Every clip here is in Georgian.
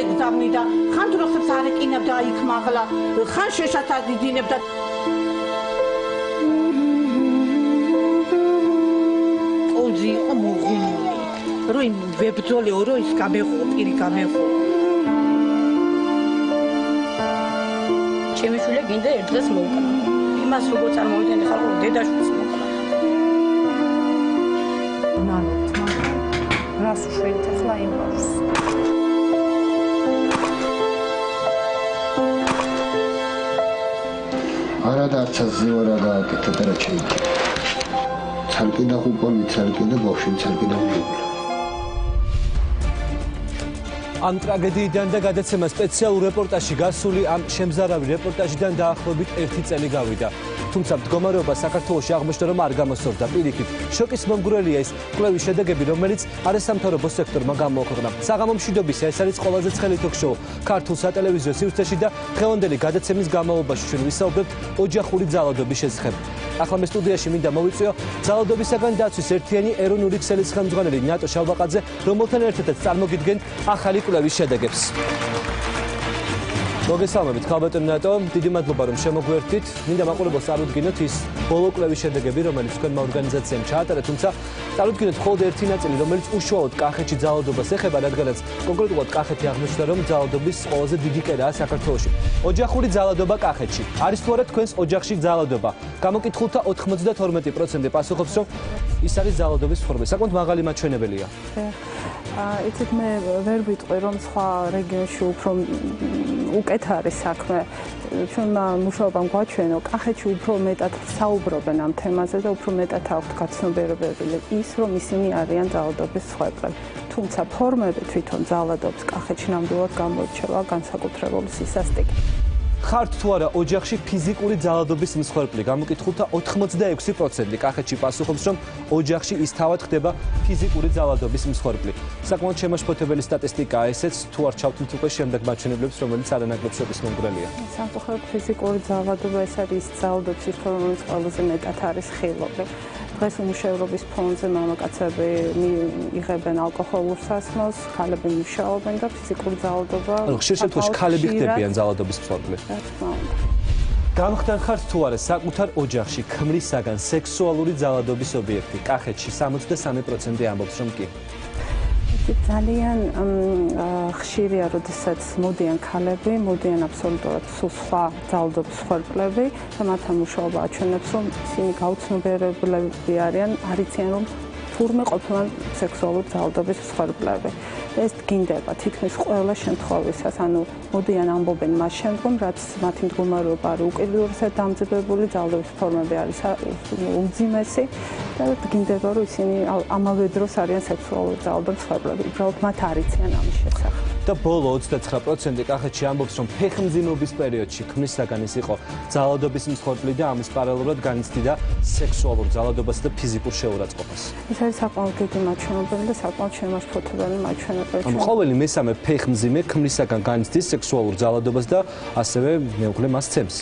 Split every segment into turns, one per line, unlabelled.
ხალხზე გზავნიდა, ხან დროსაც არ ეკინებდა იქ მაღლა, ხან შეშად აგიდინებდა. ოძი იყო მოღუნული, რომ ვებძოლეო, რომ ის გამეხო, პირი გამეხო.
ჩემი შვილი გინდა ერთ დღეს მოვკრა. იმას როგორ წარმოვიდგენდი ხალხო, დედაშვილს მოვკრა.
რას უშველთ ახლა იმას?
არადარცა ზევარა გააკეთა და რა შეიძლება. ცალკე და ხუპონი, ცალკე და ბავშვი, ცალკე და მშობლი.
ამ ტრაგედიიდან და გადაცემა სპეციალურ რეპორტაჟში გასული ამ შემზარავი რეპორტაჟიდან დაახლოებით 1 წელი გავიდა. თუმცა მდგომარეობა საქართველოში აღმოჩნდა, რომ არ გამოსწორდა. პირიქით, შოკის მომგვრელია ის კვლევის შედეგები, რომელიც არასამთავრობო სექტორმა გამოაქვეყნა. საღამო მშვიდობისა ეს არის ყველაზე ცხელი ток-შოუ ქართულ სატელევიზიო სივრცეში და დღევანდელი გადაცემის განმავლობაში ჩვენ ვისაუბრებთ ოჯახური ძალადობის შესახებ. ახლა მე სტუდიაში მინდა მოვიწვიო ძალადობისაგან დაცვის ერთიანი ეროვნული ქსელის ხელმძღვანელი ნატო შალვაყაძე, რომელთან ერთადაც წარმოგიდგენთ ახალი კვლევის შედეგებს. მოგესალმებით, ხალბატონო ნატო, დიდი მადლობა რომ შემოგვერთით. მინდა მაყურებელს წარუდგინოთ ის ბოლო კვლევის შედეგები, რომელიც თქვენმა ორგანიზაციამ ჩაატარა, თუმცა წარუდგინოთ მხოლოდ ერთი ნაწილი, რომელიც უშუალოდ კახეთში ძალადობას ეხება, რადგანაც კონკრეტულად კახეთი აღმოჩნდა, რომ ძალადობის ყველაზე დიდი კერაა საქართველოში. ოჯახური ძალადობა კახეთში. არის თუ არა თქვენს ოჯახში ძალადობა? გამოკითხულთა 92% პასუხობს, რომ ის არის ძალადობის ფორმა. საკმაოდ მაღალი მაჩვენებელია.
იცით, მე ვერ ვიტყვი, რომ სხვა რეგიონში უფრო უკეთ არის საქმე. ჩვენმა მუშაობამ გვაჩვენო, კახეთში უფრო მეტად საუბრობენ ამ თემაზე და უფრო მეტად აქვთ გაცნობიერებებული ის, რომ ისინი არიან ძალადობის მსხვერპლები. თუმცა ფორმები თვითონ ძალადობის კახეთში ნამდვილად გამოირჩევა განსაკუთრებული სისასტიკით.
ხართ თუ არა ოჯახში ფიზიკური ძალადობის მსხვერპლი? გამოკითხულთა 86% კახეთში პასუხობს, რომ ოჯახში ის თავად ხდება ფიზიკური ძალადობის მსხვერპლი. საკმაოდ შემაშფოთებელი სტატისტიკაა ესეც, თუ არ ჩავთვლით უკვე შემდეგ მაჩვენებლებს, რომელიც არანაკლებ შოკის მომგვრელია.
სამწუხაროდ ფიზიკური ძალადობა ეს არის ძალადობის ის ფორმა, რომელიც ყველაზე მეტად არის ხილული. დღეს უმუშევრობის ფონზე მამაკაცები იღებენ ალკოჰოლურ სასმელს, ხალები მუშაობენ და ფიზიკური ძალადობა.
ხშირ შემთხვევაში ხალები ხდებიან ძალადობის მსხვერპლი. გამხდარ ხართ თუ არა საკუთარ ოჯახში ქმრისაგან სექსუალური ძალადობის ობიექტი? კახეთში 63% ამბობს, რომ კი.
ძალიან ხშირია, როდესაც მოდიან ქალები, მოდიან აბსოლუტურად სხვა ძალადობის მსხვერპლები და მათთან მუშაობა აჩვენებს, რომ ისინი გაუცნობიერებლები არიან, არ იციან, რომ თურმე ყოფილან სექსუალური ძალადობის მსხვერპლები. ეს გინდება თითქმის ყველა შემთხვევისას, ანუ მოდიან ამბობენ მას შემდგომ, რაც მათი მდგომარეობა არის უკიდურესად დამძიმებული, ძალადობის ფორმები არის უმძიმესი და გინდება, რომ ისინი ამავე დროს არიან სექსუალური ძალადობის მსხვერპლები. უბრალოდ მათ არ იციან ამის შესახებ.
და ბოლო 29% კახეთში ამბობს, რომ ფეხმძიმობის პერიოდში ქმნისაგან ის იყო ძალადობის მსხვერპლი და ამის პარალელურად განიცდიდა სექსუალურ ძალადობას და ფიზიკურ შეურაცხყოფას.
ეს არის საკმაოდ დიდი მაჩვენებელი და საკმაოდ შემაშფოთებელი მაჩვენებელი.
ყოველი მესამე ფეხმძიმე ქმნისაგან განიცდის სექსუალურ ძალადობას და ასევე მეუღლე მას ცემს.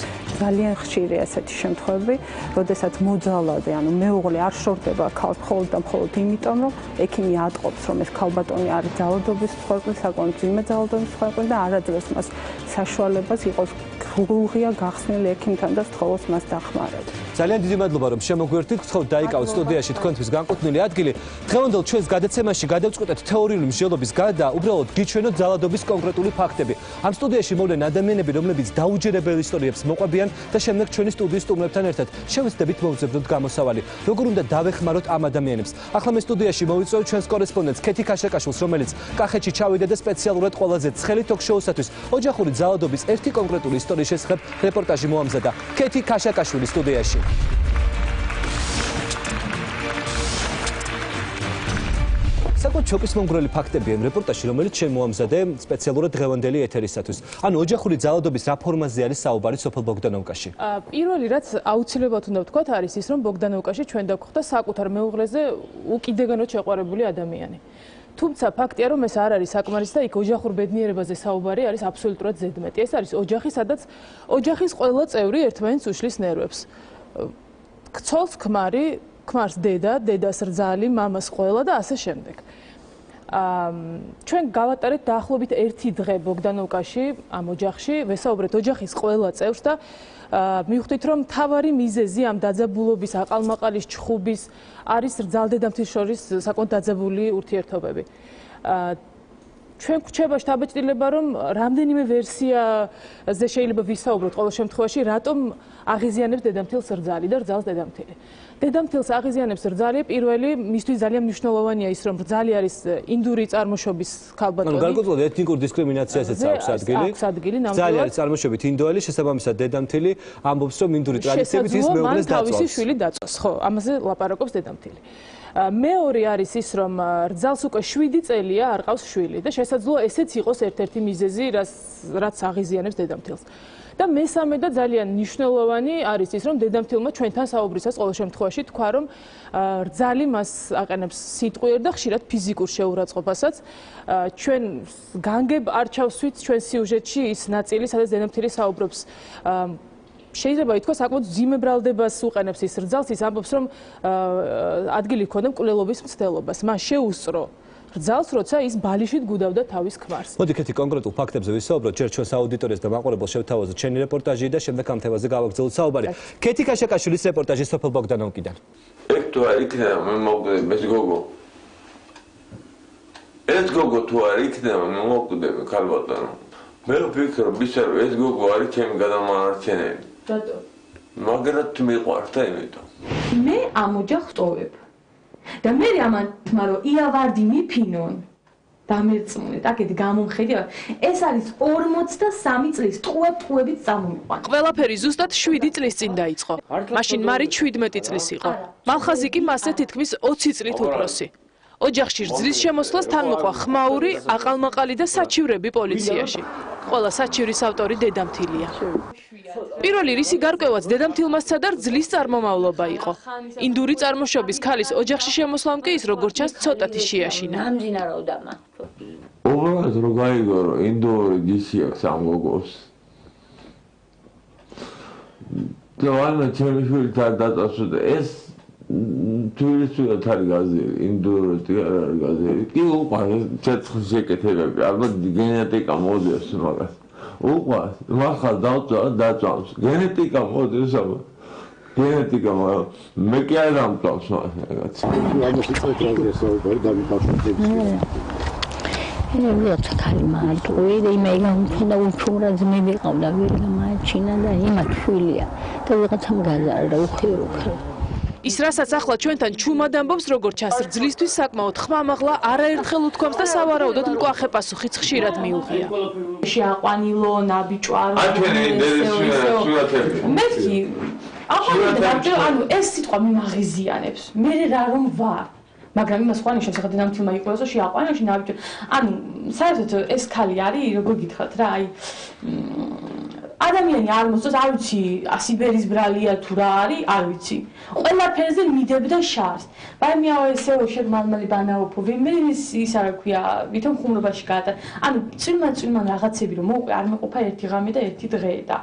ძალიან ხშირია ესეთი შემთხვევები, როდესაც მოძალადე, ანუ მეუღლე არ შორდება ქალს მხოლოდ და მხოლოდ იმიტომ, რომ ექიმი ატყობს, რომ ეს ქალბატონი არის ძალადობის მსხვერპლი, საკმაოდ მძიმე ძალადობის მსხვერპლი და არ აძლევს მას საშუალებას იყოს გრუღია გახსნილი ექიმთან და სთხოვოს მას დახმარება.
ძალიან დიდი მადლობა რომ შემოგვერთით, გთხოვთ დაიკავოთ სტუდიაში თქვენთვის განკუთვნილი ადგილი. დღევანდელ ჩვენს გადაცემაში გადავწყვეტეთ თეორიული მსჯელობის გარდა უბრალოდ გიჩვენოთ ძალადობის კონკრეტული ფაქტები. ამ სტუდიაში მოვლენ ადამიანები, რომლებიც დაუჯერებელ ისტორიებს მოყვებიან და შემდეგ ჩვენი სტუდიის სტუმრებთან ერთად შევეცდებით მოვძებნოთ გამოსავალი. როგორ უნდა დავეხმაროთ ამ ადამიანებს? ახლა მე სტუდიაში მოვიწვევ ჩვენს კორესპონდენტს ქეთი ქაშაკაშვილს, რომელიც კახეთში ჩავიდა და სპეციალურად ყველაზე ცხელი ток-შოუსათვის ოჯახური ძალადობის ერთი კონკრეტული ისტორიის შესახებ რეპორტაჟი მოამზადა. ქეთი ქაშაკაშვილი სტუდიაში. საკმაოდ შოკის მომგვრელი ფაქტებია იმ რეპორტაჟში, რომელიც ჩვენ მოამზადე სპეციალურად დღევანდელი ეთერისათვის. ანუ ოჯახური ძალადობის რა ფორმაზე არის საუბარი სოფელ ბოგდანოვკაში?
პირველი რაც აუცილებლად უნდა ვთქვათ არის ის, რომ ბოგდანოვკაში ჩვენ დავხვდა საკუთარ მეუღლეზე უკიდეგანოდ შეყვარებული ადამიანი. თუმცა ფაქტია, რომ ეს არ არის საკმარისი და იქ ოჯახურ ბედნიერებაზე საუბარი არის აბსოლუტურად ზედმეტი. ეს არის ოჯახი, სადაც ოჯახის ყველა წევრი ერთმანეთს უშლის ნერვებს. ქცოლს ქმარი, ქმარს დედა, დედას რძალი, მამას ყველა და ასე შემდეგ. ჩვენ გავატარეთ დაახლოებით 1 დღე ბოგდანოვკაში, ამ ოჯახში, ვესაუბრეთ ოჯახის ყველა წევრს და მივხვდით, რომ მთავარი მიზეზი ამ დაძაბულობის, აყალმაყალის, ჩხუბის არის რძალ-დედამთილს შორის საკმაოდ დაძაბული ურთიერთობები. ჩვენ გვრჩება შთაბეჭდილება, რომ რამდენიმე ვერსიაზე შეიძლება ვისაუბროთ ყოველ შემთხვევაში, რატომ აღიზიანებს დედამთილს რძალი და რძალს დედამთილი. დედამთილს აღიზიანებს რძალი, პირველი, მისთვის ძალიან მნიშვნელოვანია ის, რომ რძალი არის ინდური წარმოშობის ქალბატონი.
ანუ გარკვეულად ეთნიკურ დისკრიმინაციასაც აქვს ადგილი.
აქვს ადგილი,
რძალი არის წარმოშობით ინდოელი, შესაბამისად დედამთილი ამბობს, რომ ინდური ტრადიციებით ის მეუღლეს
შესაძლოა
დაწვავს.
თავისი შვილი დაწვას, ხო, ამაზე ლაპარაკობს დედამთილი. მეორე არის ის, რომ რძალს უკვე 7 წელია არ ყავს შვილი და შესაძლოა ესეც იყოს ერთ-ერთი მიზეზი, რაც აღიზიანებს დედამთილს. და მესამე და ძალიან მნიშვნელოვანი არის ის, რომ დედამთილმა ჩვენთან საუბრისას ყოველ შემთხვევაში თქვა, რომ რძალი მას აყენებს სიტყვიერ და ხშირად ფიზიკურ შეურაცხყოფასაც. ჩვენ განგებ არჩევსვით ჩვენ სიუჟეტში ის ნაწილი, სადაც დედამთილი საუბრობს შეიძლება ითქვას, საკმაოდ ძიმე ბრალდებას უყენებს ის რძალს, ის ამბობს, რომ ადგილი ჰქონდა მკვლელობის მცდელობას. მას შეუსწრო რძალს, როცა ის ბალიშით გუდავდა თავის ქმარს.
მოდით ერთი კონკრეტულ ფაქტებზე ვისაუბროთ, ჯერ ჩვენს აუდიტორიას და მაყურებელს შევთავაზოთ ჩვენი რეპორტაჟი და შემდეგ ამ თემაზე გავაგრძელოთ საუბარი. ქეთი კაშაკაშვილის რეპორტაჟი სოფელ ბოგდანოვკიდან.
ეგ თუ არ იქნება, მე მოვკვდები, ეს გოგო. ეს გოგო თუ არ იქნება, მე მოვკვდები, ქალბატონო. მე ვფიქრობ, ისე ეს გოგო არის ჩემი გადამაარჩენელი.
რატო?
მაგრად მიყვარს და იმიტომ.
მე ამ ოჯახს ტოვებ. და მე ამათმა რომ იავარდი მიფინონ დამერწმუნეთ, აქეთ გამომხედავ, ეს არის 43 წლის ტყუებით წამომიყვანა.
ყველაფერი ზუსტად 7 წლის წინ დაიწყო. მაშინ მარით 17 წლის იყო. მალხაზი კი მასზე თითქმის 20 წლით უფროსი. ოჯახში რძლის შემოსვლას თან მოყვა ხმაური, აყალმაყალი და საჩივრები პოლიციაში. ყველა საჩივრის ავტორი დედამთილია. პირველი რისი გარკვევაც დედამთილმა სცადა რძლის წარმომავლობა იყო. ინდური წარმოშობის ქალის ოჯახში შემოსვლამ კი ის როგორც ჩანს ცოტათი შეაშინა.
ამძინაროვდა მას.
უბრალოდ რო გაიგორო, ინდოური გიში აქვს ამ გოგოს. და ვანა ჩემი შვილი დაწასვდა ეს თურისურად არის გაზერი, ინდურად არის გაზერი. კი უყვარს ცეცხლის შეკეთებები, ალბათ გენეტიკა მოძებს მაგას. უყვარს, მახალ დაწვავს. გენეტიკა მოძებს, აბა. გენეტიკა მე კი არ დამწვავს მას რაღაც.
ამაში წეტრაზე საუბარი დამიფარშოთ.
მე როცა ხალი მარტოი და მე გამქონდა უჩუმრად მე ვიყავდა ვერ გამაჩინა და იმათ შვილია და ვიღაცამ გაზარდა უხირო ხარ.
ის რასაც ახლა ჩვენთან ჩუმად ამბობს, როგორც ჩანს რძლისთვის საკმაოდ ხმამაღლა არაერთხელ უთქვამს და სავარაუდოდ მკვახე პასუხიც ხშირად მიუღია.
შეაყვანილო, ნაბიჭვარო.
სურათები.
მე კი ანუ ეს სიტყვა მიმაღიზიანებს. მე რა რომ ვარ. მაგრამ იმას ხვანი შესაძლოა დედამთილმა იყოს, რომ შეაყვანილოში ნაბიჭვ. ანუ საერთოდ ეს ქალი არის, როგორ გითხრათ რა, აი ადამიანი არ მოსწონს, არ ვიცი, სიბერის ბრალია თუ რა არის, არ ვიცი. ყველაფერზე მიდებდა შარს. ბაიმიაო ესეო შეგმალმალი ბანაოფოვი, მე ის არა ქვია, ვითომ ხუმრობაში გაატარ. ანუ წვიმან რაღაცები რომ მოუყვე, არ მეყოფა ერთი ღამე და ერთი დღე და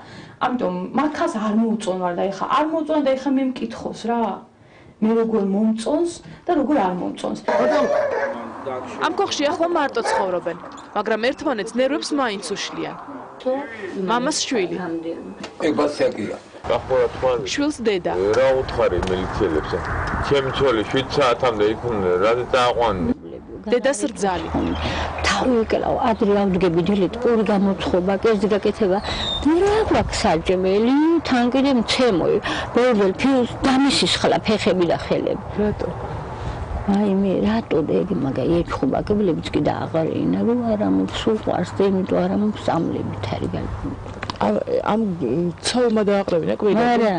ამიტომ მაგას არ მოუწონვარ და ეხა არ მოუწონდა და ეხა მე მკითხოს რა. მე როგორ მომწონს და როგორ არ მომწონს.
ამ კოხში ახლა მარტო ცხოვრობენ, მაგრამ ერთმანეთს ნერვებს მაინც უშლიან. მამას შვილი.
ეგ ბასაკია. ახლა თქვენ
შვილს დედა.
რა უთხარი მილიციელებს? ჩემი ძველი 7 საათამდე იქნა, რაზე წააყვანე.
დედას რძალი.
თავი ეკელავ, ადრე ავდგები დილით, ორი გამოცხობა, კერძი გაკეთება. რა გვაქვს საჭმელი, თან კიდე მცემოი. ბორბელ ფიუს დამისისხლა ფეხები და ხელები.
რატო?
აი მე რატო ეგ მაგა ეკხობა კებლებიც კი და აღარ ენა რომ არა მსულ ყარს და იმიტომ არა მსამლებით არის გალბი.
ამ ცოლმა დააყრევინა კვირა.
არა.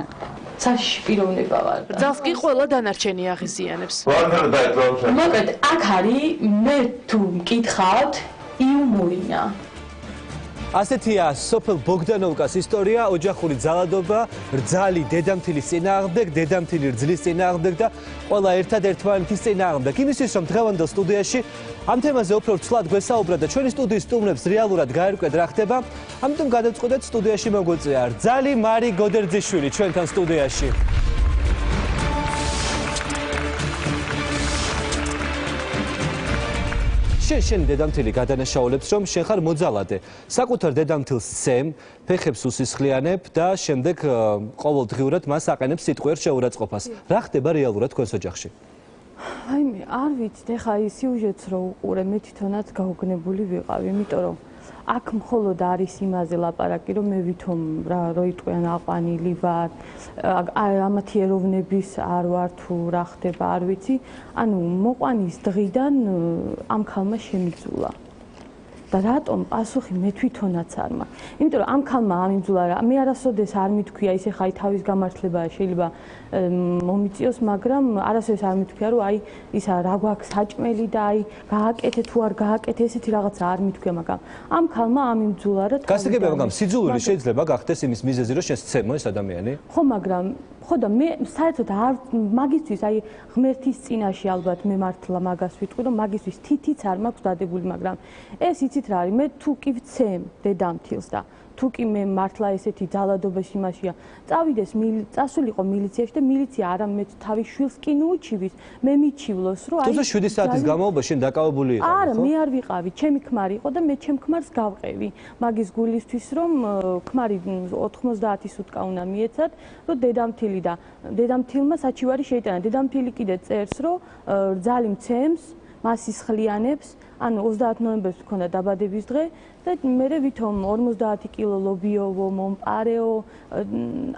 საში პიროვნება ვარ.
რძალს კი ყველა დანარჩენი აღიზიანებს.
ვარდარ დაიწყოს.
მოკლედ, აქ არის მე თუ მკითხავთ, იუმორინა.
ასეთია სოფელ ბოგდანოვკას ისტორია, ოჯახური ძალადობა, რძალი დედამთილის წინააღმდეგ, დედამთილი რძლის წინააღმდეგ და ყველა ერთად ერთმანეთის წინააღმდეგ. იმისთვის რომ დღევანდელ სტუდიაში ამ თემაზე უფრო ცვლად გვესაუბრა და ჩვენი სტუდიის სტუმრებს რეალურად გაერკვეთ რა ხდება, ამიტომ გადავწყვეტეთ სტუდიაში მოგვეწია რძალი მარი გოდერძიშვილი ჩვენთან სტუდიაში. შენი დედამთილი გადანაშაულებს, რომ შენ ხარ მოძალადე. საკუთარ დედამთილს სცემ, ფეხებს უსისხლიანებ და შემდეგ ყოველდღიურად მას აყენებს სიტყვიერ შეურაცხყოფას. რა ხდება რეალურად თქვენს ოჯახში?
აი მე არ ვიცით, ეხა ის სიუჟეტს რო უყურე, მე თვითონაც გაუგნებული ვიყავი, იმიტომ რომ აქ მხოლოდ არის იმაზე ლაპარაკი, რომ მე ვითომ რო იტყვიან აყვანილი ვარ, ამათი ეროვნების არ ვარ თუ რა ხდება, არ ვიცი. ანუ მოყვანის დღიდან ამ ქალმა შემიძულა. და რატომ პასუხი მე თვითონაც არ მაქვს. იმიტომ რომ ამ ქალმა ამიძულა რა, მე არასოდეს არ მithქვია ისე ხაი თავის გამართლება შეიძლება მომიწიოს, მაგრამ არასოდეს არ მithქვია რომ აი ისა რა გვაქვს საჭმელი და აი გააკეთე თუ არ გააკეთე ესეთი რაღაცა არ მithქვია, მაგრამ ამ ქალმა ამიძულა რა.
გასაგებია, მაგრამ სიძულვილი შეიძლება გახდეს იმის მიზეზი, რომ შენ სცემო ეს ადამიანი?
ხო, მაგრამ ხო და მე საერთოდ არ მაგისთვის აი ღმერთის წინაშე ალბათ მე მართლა მაგას ვიტყვი, რომ მაგისთვის თითიც არ მაქვს დადებული, მაგრამ ეს იცით რა არის, მე თუ კი ვცემ დედამთილს და თუ კი მე მართლა ესეთი ძალადობის იმაშია, წავიდეს წასულიყო მილიციაში და მილიცია არა მე თავის შვილს კი ნუჩივის, მე მიჩივლოს, რომ აი
7 საათის განმავლობაში შენ დაკავებული იყავი, ხო?
არა, მე არ ვიყავი, ჩემი ქმარი იყო და მე ჩემ ქმარს გავყევი. მაგის გულისთვის რომ ქმარი 90 სუტკა უნდა მიეცათ, რომ დედამთილი და დედამთილმა საჩივარი შეიტანა. დედამთილი კიდე წერს, რომ რძალი მცემს, მას ისხლიანებს, ანუ 30 ნოემბერს მქონდა დაბადების დღე და მე ვითომ 50 კილო ლობიოვო, მომპარეო,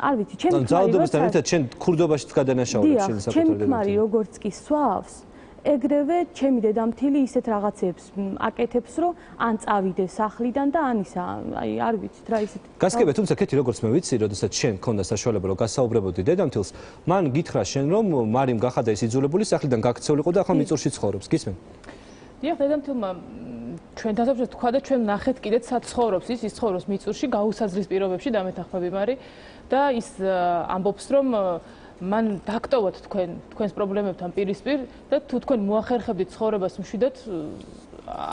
არ ვიცი, ჩემი ქმარი
ძალადობასთან ერთად შენ ქურდობაშიც გადანაშაულებს შენ საკუთარ
ჩემი ქმარი როგორც კი სვავს, ეგრევე ჩემი დედამთილი ისეთ რაღაცებს აკეთებს, რომ ან წავიდეს სახლიდან და ან ისა, აი არ ვიცით რა ისეთ.
გასაგებია, თუმცა კეთი როგორც მე ვიცი, როდესაც შენ გქონდა საშუალება რომ გასაუბრებოდი დედამთილს, მან გითხრა შენ რომ მარიმ გახადა ის იძულებული სახლიდან გაქცეულიყო და ახლა მიწურში ცხოვრობს, გისმენ?
დიახ, დედამთილმა ჩვენ დასაბრუნებლად თქვა და ჩვენ ნახეთ კიდეც სად ცხოვრობს ის ცხოვრობს მიწურში გაუსაზრის პირობებში დამეთანხმები მარი და ის ამბობს რომ მან დაგტოვოთ თქვენს პრობლემებთან პირისპირ და თუ თქვენ მოახერხებდით ცხოვრებას მშვიდად,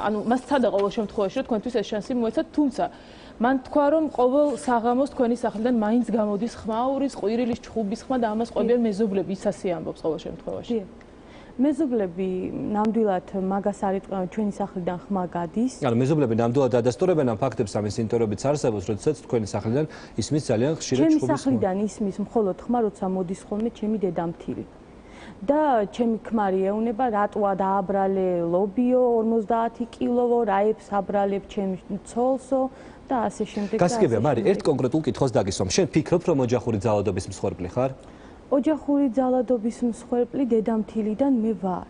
ანუ მას სცადა ყოველ შემთხვევაში რომ თქვენთვის ეს შანსი მოეცათ, თუმცა მან თქვა რომ ყოველ საღამოს თქვენი სახლიდან მაინც გამოდის ხმაურის, ყვირილის, ჩხუბის ხმა და ამას ყვებიან მეზობლები, ის ასე ამბობს ყოველ შემთხვევაში.
მეზობლები ნამდვილად მაგას არ იტყვიან, ჩვენი სახლიდან ხმა გადის.
ანუ მეზობლები ნამდვილად ადასტურებენ ამ ფაქტებს, ამის ინტერვიუებიც არსებობს, როდესაც თქვენი სახლიდან ისმის ძალიან ხშირად ჩხუბის ხმა.
ჩემი სახლიდან ისმის მხოლოდ ხმა, როცა მოდის ხოლმე ჩემი დედამთილი. და ჩემი ქმარი ეუნება, რატოა დააბრალე ლობიო 50 კილოვო, რაებს აბრალებ ჩემი ცოლსო და ასე შემდეგ.
გასაგებია, მარი, ერთ კონკრეტულ კითხვას დაგისვამ. შენ ფიქრობ, რომ ოჯახური ძალადობის მსხვერპლი ხარ?
ოჯახური ძალადობის მსხვერპლი დედამთილიდან მე ვარ.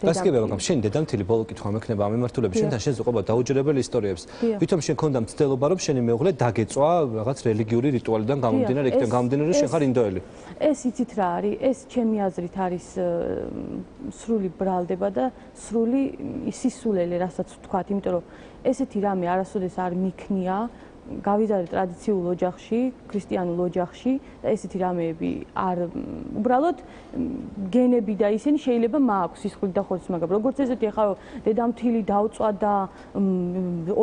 გასაგებია, მაგრამ შენ დედამთილი ბოლო კითხვა მექნება ამ მიმართულებით, შენთან შენს უყვება დაუჯერებელი ისტორიებს. ვითომ შენ ქონდა მცდელობა, რომ შენი მეუღლე დაგეწვა რაღაც რელიგიური რიტუალიდან გამომდინარე, იქიდან გამომდინარე, რომ შენ ხარ ინდოელი.
ეს იცით რა არის? ეს ჩემი აზრით არის სრული ბრალდება და სრული სისულელე, რასაც ვთქვათ, იმიტომ რომ ესეთი რამე არასოდეს არ მიქნია. გავიზარდე ტრადიციულ ოჯახში, ქრისტიანულ ოჯახში და ესეთი რამეები არ უბრალოდ გენები და ისინი შეიძლება მაქვს სისხლით და ხორცს, მაგრამ როგორც ესეთი ახლა დედამთილი დავწვა და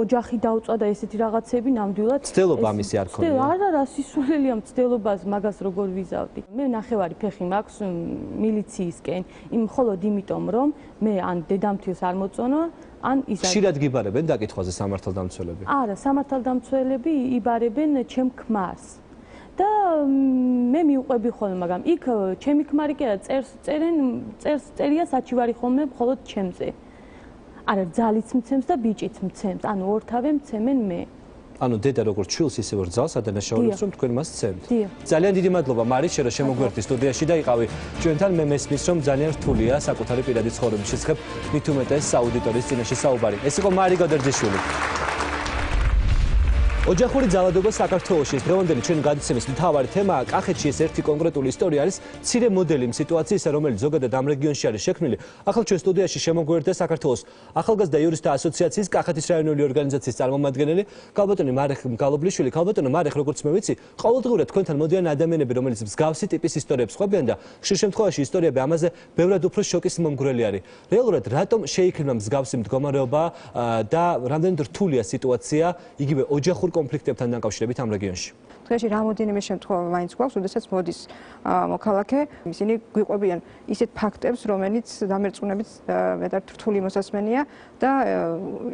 ოჯახი დავწვა და ესეთი რაღაცები ნამდვილად
ცდელობა ამისი არ ქონია.
არა, სისულელია მცდელობას მაგას როგორ ვიზავდი. მე ნახევარი ფეხი მაქვს მილიციისკენ, მხოლოდ იმიტომ რომ მე ან დედამთილს არ მოწონო ან იზარდე.
ხშირად გიბარებენ დაკითხვაზე სამართალდამცველები?
არა, სამართალდამცველები იბარებენ ჩემ ქმარს. და მე მიუყვები ხოლმე, მაგრამ იქ ჩემი ქმარი კი არა, წერია საჩივარი ხოლმე მხოლოდ ჩემზე. არა, ძალიც მცემს და ბიჭიც მცემს, ანუ ორთავე მცემენ მე.
ანუ დედა როგორც შვილს ისე որ ძალს ადანაშაულებს რომ თქვენ მას სცემთ. ძალიან დიდი მადლობა მარი, შენ რომ შემოგვერთდი სტუდიაში და იყავი ჩვენთან. მე მესმის რომ ძალიან რთულია საკუთარი პირადი ცხოვრების შესახებ მით უმეტეს აუდიტორიის წინაშე საუბარი. ეს იყო მარი გოდერძიშვილი. ოჯახური ძალადობა საქართველოში დღევანდელი ჩვენი გადაცემის მთავარი თემაა. კახეთში ეს ერთი კონკრეტული ისტორია არის მცირე მოდელი იმ სიტუაციისა, რომელიც ზოგადად ამ რეგიონში არის შექმნილი. ახლა ჩვენ სტუდიაში შემოგვერდა საქართველოს ახალგაზრდა იურისტთა ასოციაციის კახეთის რაიონული ორგანიზაციის წარმომადგენელი ქალბატონი მარეხ მგალობლიშვილი. ქალბატონო მარეხ, როგორც მე ვიცი, ყოველდღიურად თქვენთან მოდიან ადამიანები, რომელიც მსგავსი ტიპის ისტორიებს ყვებიან და ხშირ შემთხვევაში ისტორიები ამაზე ბევრად უფრო შოკის მომგვრელი არის. რეალურად რატომ შეიქმნა მსგავსი მდგომარეობა და რამდენად რთულია სიტუაცია იგივე ოჯახურ კონფლიქტებთან დაკავშირებით ამ რეგიონში?
დღეში რამოდენიმე შემთხვევა მაინც გვაქვს, როდესაც მოდის მოქალაქე, ისინი გვიყვებიან ისეთ ფაქტებს, რომელიც დამერწმუნებით მეტად რთული მოსასმენია და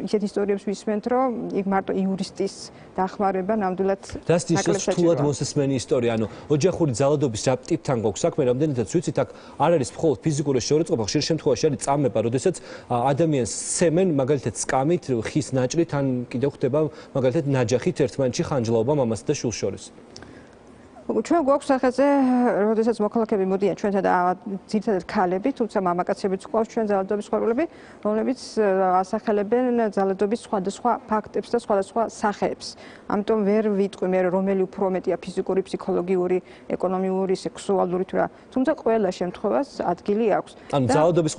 ისეთ ისტორიებს ვისმენთ, რომ იქ მარტო იურისტის დახმარება ნამდვილად
ნაკლებად რთულად მოსასმენი ისტორია, ანუ ოჯახური ძალადობის რა ტიპთან გვაქვს საქმე, რამდენადაც ვიცით, აქ არ არის მხოლოდ ფიზიკური შეურაცხყოფა, ხშირ შემთხვევაში არის წამება, როდესაც ადამიანს სცემენ მაგალითად სკამით, ხის ნაჭრით, ან კიდევ ხდება მაგალითად ნაჯახით ერთმანეთში ხანჯლაობა მამასა და შვილს შორის.
ჩვენ გვაქვს სახეზე, როდესაც მოქალაქეები მოდიან ჩვენთან და ძირითადად ქალები, თუმცა მამაკაცებიც გვაქვს ჩვენ ძალადობის მსხვერპლები, რომლებიც ასახელებენ ძალადობის სხვადასხვა ფაქტებს და სხვადასხვა სახეებს. ამიტომ ვერ ვიტყვი მე რომელი უფრო მეტია ფიზიკური, ფსიქოლოგიური, ეკონომიური, სექსუალური თუ რა. თუმცა ყველა შემთხვევას ადგილი აქვს.
ანუ ძალადობის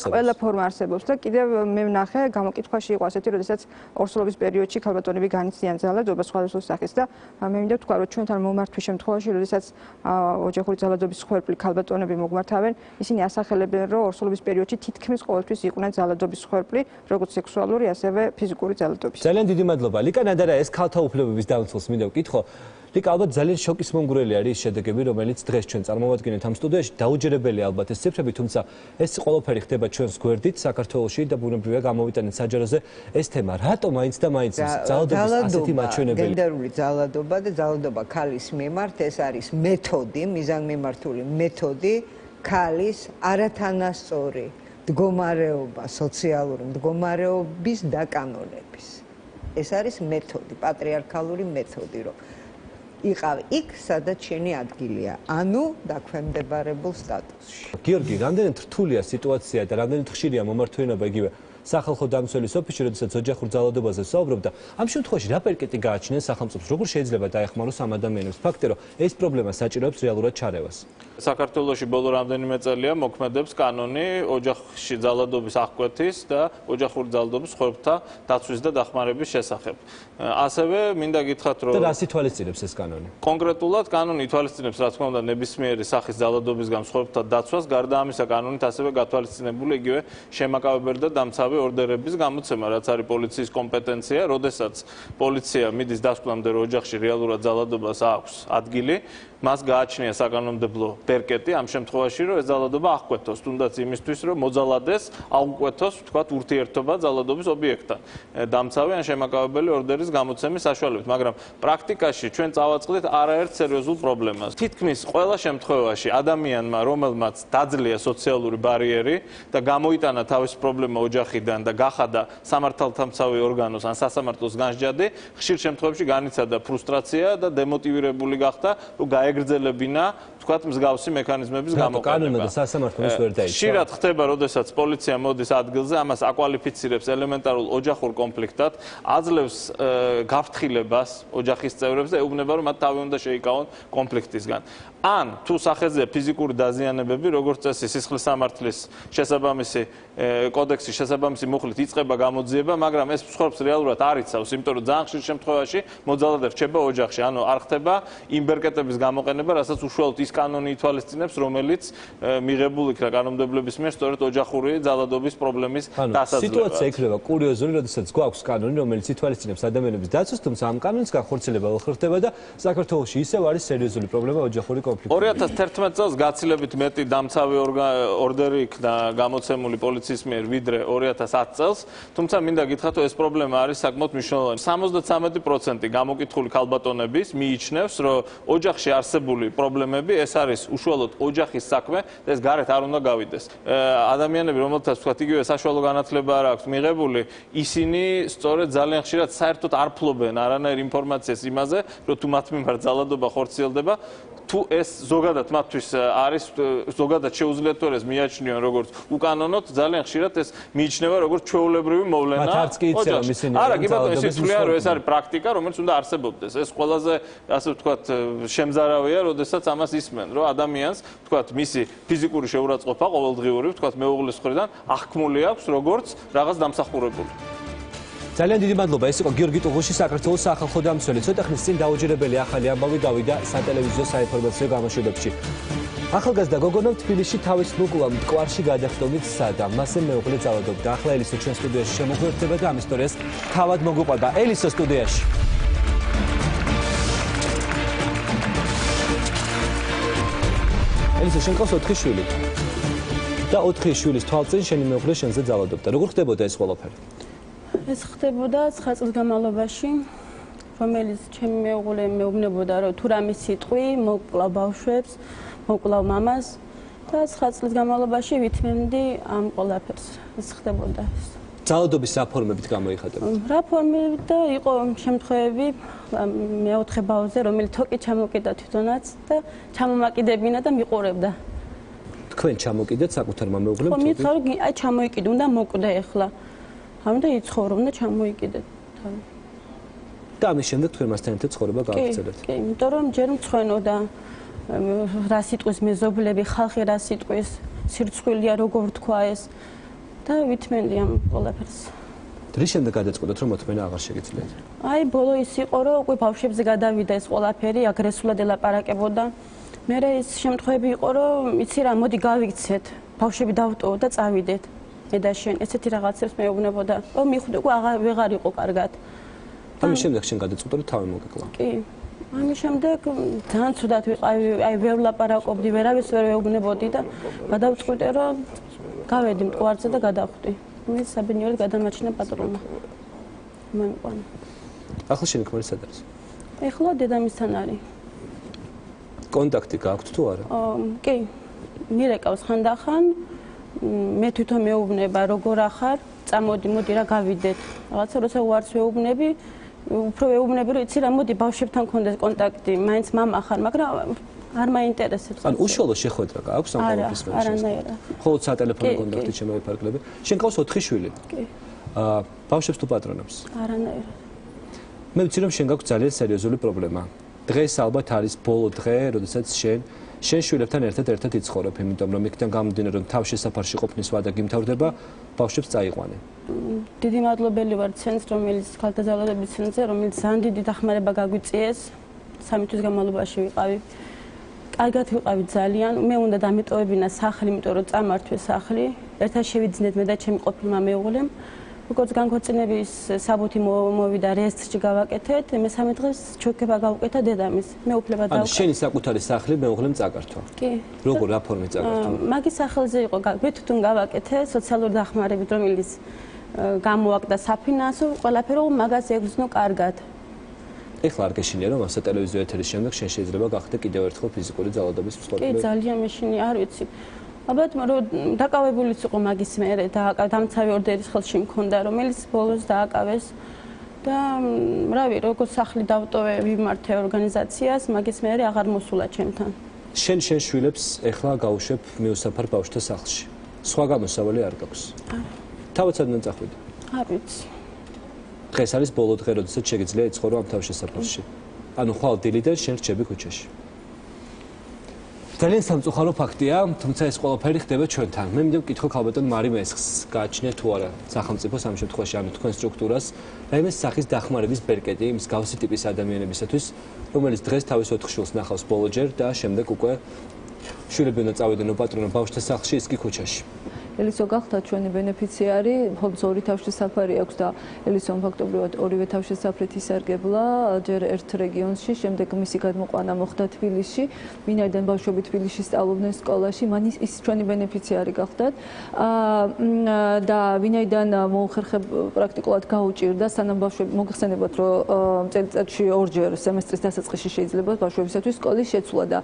ყველა ფორმა არსებობს და კიდევ მე ვნახე გამოკითხვაში იყო ასეთი, როდესაც ორსულობის პერიოდში ქალბატონები განიცდიან ძალადობას სხვადასხვა სახის და მე მინდა ვთქვა, რომ ჩვენთან მომართვის შემთხვევაში, როდესაც ოჯახური ძალადობის მსხვერპლი ქალბატონები მოგმართავენ, ისინი ასახელებენ, რომ ორსულობის პერიოდში თითქმის ყოველთვის იყვნენ ძალადობის მსხვერპლი, როგორც სექსუალური, ასევე ფიზიკური ძალადობის.
ძალიან დიდი მადლობა. ლიკა ნადარა, ეს ქალთა უფლებების დამცველს მინდა ვკითხო. ლიკა, ალბათ ძალიან შოკის მომგვრელი არის ის შედეგები, რომელიც დღეს ჩვენ წარმოვადგენთ ამ სტუდიაში. დაუჯერებელია ალბათ ეს ციფრები, თუმცა ეს ყველაფერი ხდება ჩვენს გვერდით საქართველოში და ბუნებრივია გამოვიტანეთ საჯაროზე ეს თემა. რატომ მაინც და მაინც ძალადობის ასეთი მაჩვენებელი?
გენდერული ძალადობა და ძალადობა ქალის მიმართ ეს არის მეთოდი, მიზანმიმართული მეთოდი ქალის არათანასწორი მდგომარეობა, სოციალური მდგომარეობის დაკანონების. ეს არის მეთოდი, პატრიარქალური მეთოდი, რომ იყავ იქ, სადაც შენი ადგილია, ანუ დაქვემდებარებულ სტატუსში.
გიორგი, რამდენად რთულია სიტუაცია და რამდენად ხშირია მომართვენება იგივე სახალხო დამცველის ოფისში, როდესაც ოჯახურ ძალადობაზე საუბრობ და ამ შემთხვევაში რა პერკეტი გააჩნია სახელმწიფოს, როგორ შეიძლება დაეხმაროს ამ ადამიანებს? ფაქტია, რომ ეს პრობლემა საჭიროებს რეალურად ჩარევას.
საქართველოში ბოლო რამდენიმე წელია მოქმედებს კანონი ოჯახში ძალადობის აღკვეთის და ოჯახური ძალადობის მსხვერპლთა დაცვის და დახმარების შესახებ. ასევე მინდა გითხრათ, რომ
და რას ითვალისწინებს ეს კანონი?
კონკრეტულად კანონი ითვალისწინებს, რა თქმა უნდა, ნებისმიერი სახის ძალადობისგან მსხვერპლთა დაცვას, გარდა ამისა კანონით ასევე გათვალისწინებული იგივე შემაკავებელი და დამცავი ორდერების გამოცემა, რაც არის პოლიციის კომპეტენცია, როდესაც პოლიცია მიდის დასკვნამდე, რომ ოჯახში რეალურად ძალადობას აქვს ადგილი, მას გააჩნია საკანონმდებლო პერკეტი ამ შემთხვევაში, რომ ეს ძალადობა აღკვეთოს, თუნდაც იმისთვის, რომ მოძალადეს, აღკვეთოს, ვთქვათ, ურთიერთობა ძალადობის ობიექტთან, დამცავი ან შემაკავებელი ორდერის გამოცემის საშუალებით, მაგრამ პრაქტიკაში ჩვენ წავაწყდით არაერთ სერიოზულ პრობლემას. თითქმის ყველა შემთხვევაში ადამიანმა, რომელმაც დაძლია სოციალური ბარიერი და გამოიტანა თავისი პრობლემა ოჯახიდან და გახადა სამართალდამცავი ორგანოს ან სასამართლოს განსჯადი, ხშირ შემთხვევაში განიცადა ფრუსტრაცია და დემოტივირებული გახდა, რომ გაეგრძელებინა, ვთქვათ, მსგავსი მექანიზმების გამოყენება.
კანონმა და სასამართლოს ვერ დაიცვა.
ხშირად ხდება, როდესაც პოლიცია მოდის ადგილზე, ამას აკვალიფიცირებს ელემენტარულ ოჯახურ კონფლიქტად, აძლევს გაფრთხილებას ოჯახის წევრებს და ეუბნება, რომ მათ თავი უნდა შეიკავონ კონფლიქტისგან. ან თუ სახეზეა ფიზიკური დაზიანებები, როგორც წესი სისხლის სამართლის შესაბამისი კოდექსის შესაბამისი მუხლით იწყება გამოძიება, მაგრამ ეს მსხვერპლს რეალურად არ იცავს, იმიტომ რომ ძალიან ხშირ შემთხვევაში მოძალადე რჩება ოჯახში, ანუ არ ხდება იმ ბერკეტების გამოყენება, რასაც უშუალოდ ის კანონი ითვალისწინებს, რომელიც მიღებულ იქნა კანონმდებლობის მიერ სწორედ ოჯახური ძალადობის პრობლემის დასაძლევად.
სიტუაცია იქნება კურიოზული, როდესაც გვაქვს კანონი, რომელიც ითვალისწინებს ადამიანების დაცვას, თუმცა ამ კანონის განხორციელება ვერ ხდება და საქართველოში ისევ არის სერიოზული პრობლემა ოჯახური კონფლიქტი.
2011 წელს გაცილებით მეტი დამცავი ორდერი იქნა გამოცემული პოლიციის მიერ, ვიდრე 2010 წელს, თუმცა მინდა გითხრათ, რომ ეს პრობლემა არის საკმაოდ მნიშვნელოვანი. 73% გამოკითხული ქალბატონების მიიჩნევს, რომ ოჯახში არსებული პრობლემები ეს არის უშუალოდ ოჯახის საქმე და ეს გარეთ არ უნდა გავიდეს. ადამიანები, რომელთაც ვთქვათ, იგივე საშუალო განათლება არ აქვს მიღებული, ისინი სწორედ ძალიან ხშირად საერთოდ არ ფლობენ არანაირ ინფორმაციას იმაზე, რომ თუ მათ მიმართ ძალადობა ხორციელდება, თუ ეს ზოგადად მათთვის არის ზოგადად შეუძლიათ თუ ეს მიაჩნიონ როგორც უკანონოდ, ძალიან ხშირად ეს მიიჩნევა როგორც ჩვეულებრივი მოვლენა.
მათ არც კი იციან, რომ ისინი
არა, კი ბატონო, ეს თვლიან, რომ ეს არის პრაქტიკა, რომელიც უნდა არსებობდეს. ეს ყველაზე, ასე ვთქვათ, შემზარავია, როდესაც ამას ისმენ, რომ ადამიანს, ვთქვათ, მისი ფიზიკური შეურაცხყოფა ყოველდღიური, ვთქვათ, მეუღლის მხრიდან აღქმული აქვს როგორც რაღაც დამსახურებული.
ძალიან დიდი მადლობა. ეს იყო გიორგი ტუღუში, საქართველოს სახალხო დამცველი. ცოტა ხნის წინ დაუჯერებელი ახალი ამბავი გავიდა სატელევიზიო საინფორმაციო გამოშვებებში. ახალგაზრდა გოგონა თბილისში თავის ლუკულა მტკვარში გადახდომით სცადა. მასზე მეუღლე ძალადობდა. ახლა ელისო ჩვენ სტუდიაში შემოგვერდება და ამ ისტორიას თავად მოგუყვება. ელისო სტუდიაში. ელისო, შენ ყავს 4 შვილი. და 4 შვილის თვალწინ შენი მეუღლე შენზე ძალადობდა. როგორ ხდებოდა ეს ყველაფერი?
ეს ხდებოდა 9 წლის განმავლობაში, რომელიც ჩემი მეუღლე მეუბნებოდა, რომ თუ რამე სიტყვი მოკვლავ ბავშვებს, მოკვლავ მამას და 9 წლის განმავლობაში ვითმენდი ამ ყველაფერს. ეს ხდებოდა.
ძალადობის რა ფორმებით გამოიხატებოდა?
რა ფორმებით და იყო შემთხვევები მეოთხე ბავშვზე, რომელიც თოკი ჩამოკიდა თვითონაც და ჩამომაკიდებინა და მიყურებდა.
თქვენ ჩამოკიდეთ საკუთარმა მეუღლემ?
ხო, მიცხოვ, აი ჩამოიკიდე, უნდა მოკვდე ახლა. ამიტომ იცხოვრო, უნდა ჩამოიკიდე თავი.
და ამის შემდეგ თქვენ მასთან ერთად ცხოვრება გააგრძელებთ?
კი, იმიტომ რომ ჯერ მწვენოდა რა სიტყვის მეზობლები, ხალხი რა სიტყვის, სირცხვილია როგორ თქვა ეს და ვითმენდი ამ ყველაფერს.
რის შემდეგ გადაწყვეტოთ, რომ მოთმენა აღარ შეგიძლიათ?
აი, ბოლო ის იყო, რომ უკვე ბავშვებზე გადავიდა ეს ყველაფერი, აგრესულად ელაპარაკებოდა. მე ის შემთხვევები იყო, რომ იცი რა, მოდი გავიქცეთ, ბავშვები დავტოვო და წავიდეთ. მე და შენ ესეთი რაღაცებს მეუბნებოდა. რომ მიხვდი, უკვე ვეღარ იყო კარგად.
ამის შემდეგ შენ გადაწყვეტე, რომ თავი მოგეკლა?
კი. ამის შემდეგ ძალიან ცუდად ვიყავი, აი ვერ ვლაპარაკობდი, ვერავის ვერ ვეუბნებოდი და გადავწყვიტე, რომ გავედი მტკვარზე და გადავხვდი. მე საბინიორად გადამაჩინა პატრონმა. მომიყვანა.
ახლა შენი ქმარი სად არის?
ეხლა დედამისთან არის.
კონტაქტი გააქვთ თუ არა?
კი. მირეკავს ხანდახან. მე თვითონ მეუბნება, როგორ ახარ, წამოდი, მოდი რა გავიდეთ. რაღაცა როცა უარს ვეუბნები, უფრო ვეუბნები, რომ იცი რა, მოდი ბავშვებთან კონდეს კონტაქტი, მაინც მამა ხარ, მაგრამ არ მაინტერესებს.
ან უშუალო შეხვედრა გააქვს ამ ყველაფრის մեջ?
არანაირად.
მხოლოდ სატელეფონო კონტაქტით შემოიფარგლები. შენ ყავს 4 შვილი?
კი.
ბავშვებს თუ პატრონებს?
არანაირად.
მე ვიცი რომ შენ გაქვს ძალიან სერიოზული პრობლემა. დღეს ალბათ არის ბოლო დღე, როდესაც შენ შვილებთან ერთად იცხოვრებ, იმიტომ რომ იქიდან გამომდინარე რომ თავშესაფარში ყოფნის ვადა გიმთავრდება, ბავშვებს წაიყვანე.
დიდი მადლობელი ვარ ცენტრს, რომელიც ქალთა ძალადობის ცენტრზე, რომელიც ძალიან დიდი დახმარება გაგვიწიეს. 3 თვის განმავლობაში ვიყავი. კარგად ვიყავი ძალიან. მე უნდა დამეტოვებინა სახლი, იმიტომ რომ წამართვეს სახლი. ერთად შევიძინეთ მე და ჩემი ყოფილმა მეუღლემ. როგორც განქორწინების საბუთი მოვიდა რეესტრში გავაკეთეთ, მესამე დღეს ჩოქება გავუკეთა დედამის. მე უფლება დავუკეთა.
ანუ შენი საკუთარი სახლი მეუღლემ წაგართვა.
კი.
როგორ რა ფორმით წაგართვა?
მაგის სახელზე იყო, მე თვითონ გავაკეთე სოციალური დახმარებით, რომელიც გამოაკდა საფინანსო, ყველაფერი მაგას ეგრძნო კარგად.
ეხლა არ გეშინია რომ ასა ტელევიზიო ეთერის შემდეგ შენ შეიძლება გახდე კიდევ ერთხელ ფიზიკური ძალადობის მსხვერპლი?
კი, ძალიან მეშინია, არ ვიცი. ალბათ რომ დაკავებულიც იყო მაგის მერე და დამცავი ორდერის ხელში მქონდა, რომელიც ბოლოს დააკავეს და რავი, როგორც სახლი დავტოვე, ვიმართე ორგანიზაციას, მაგის მერე აღარ მოსულა ჩემთან.
შენ შვილებს ეხლა გაუშვებ მიუსაფარ ბავშვთა სახლში. სხვა გამოსავალი არ გაქვს. თავად სადან წახვიდე?
არ ვიცი.
დღეს არის ბოლო დღე, როდესაც შეგიძლია იცხოვრო ამ თავშესაფარში. ანუ ხვალ დილიდან შენ რჩები ქუჩაში. ძალიან სამწუხარო ფაქტია, თუმცა ეს ყველაფერი ხდება ჩვენთან. მე მინდა ვკითხო ქალბატონ მარი მესხს, გააჩნია თუ არა სახელმწიფოს ამ შემთხვევაში, ანუ თქვენ სტრუქტურას, რაიმე სახის დახმარების ბერკეტი მსგავსი ტიპის ადამიანებისათვის, რომელიც დღეს თავის 4 შვილს ნახავს ბოლოჯერ და შემდეგ უკვე შვილები უნდა წავიდნენ უპატრონო ბავშვთა სახლში, ის კი ქუჩაში.
ელისო გახდა ჩვენი ბენეფიციარი, მხოლოდ 2 თავშესაფარი აქვს და ელისომ ფაქტობრივად ორივე თავშესაფრით ისარგებლა ჯერ ერთ რეგიონში, შემდეგ მისი გადმოყვანა მოხდა თბილისში, ვინაიდან ბავშვები თბილისში სწავლობდნენ სკოლაში, მან ის ჩვენი ბენეფიციარი გახდათ და ვინაიდან მოუხერხებ პრაქტიკულად გაუჭირდა, სანამ ბავშვები მოგხსენებათ, რომ წელიწადში 2 ჯერ სემესტრის დასაწყისში შეიძლება ბავშვებისათვის სკოლის შეცვლა და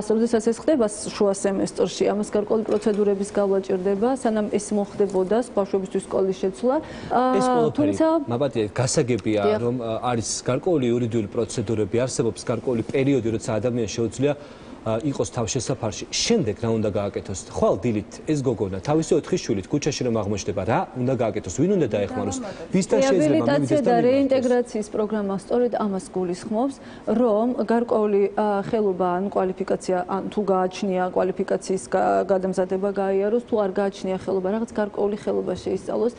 როდესაც ეს ხდება შუა სემესტრში, ამას გარკვეული პროცედურების გავლა ჭირდება. სანამ ეს მოხდებოდა ბავშვებისთვის სკოლის შეცვლა.
თუმცა მაბატია გასაგებია რომ არის გარკვეული იურიდიული პროცედურები, არსებობს გარკვეული პერიოდი, როცა ადამიანს შეუძლია იყოს თავშესაფარში. შემდეგ რა უნდა გააკეთოს? ხვალ დილით ეს გოგონა თავისი 4 შვილით ქუჩაში რომ აღმოჩნდება, რა უნდა გააკეთოს? ვინ უნდა დაეხმაროს? ვისთან შეიძლება
რეაბილიტაცია და რეინტეგრაციის პროგრამა სწორედ ამას გულისხმობს, რომ გარკვეული ხელობა ან კვალიფიკაცია ან თუ გააჩნია კვალიფიკაციის გადამზადება გაიაროს, თუ არ გააჩნია ხელობა, რაღაც გარკვეული ხელობა შეისწავლოს.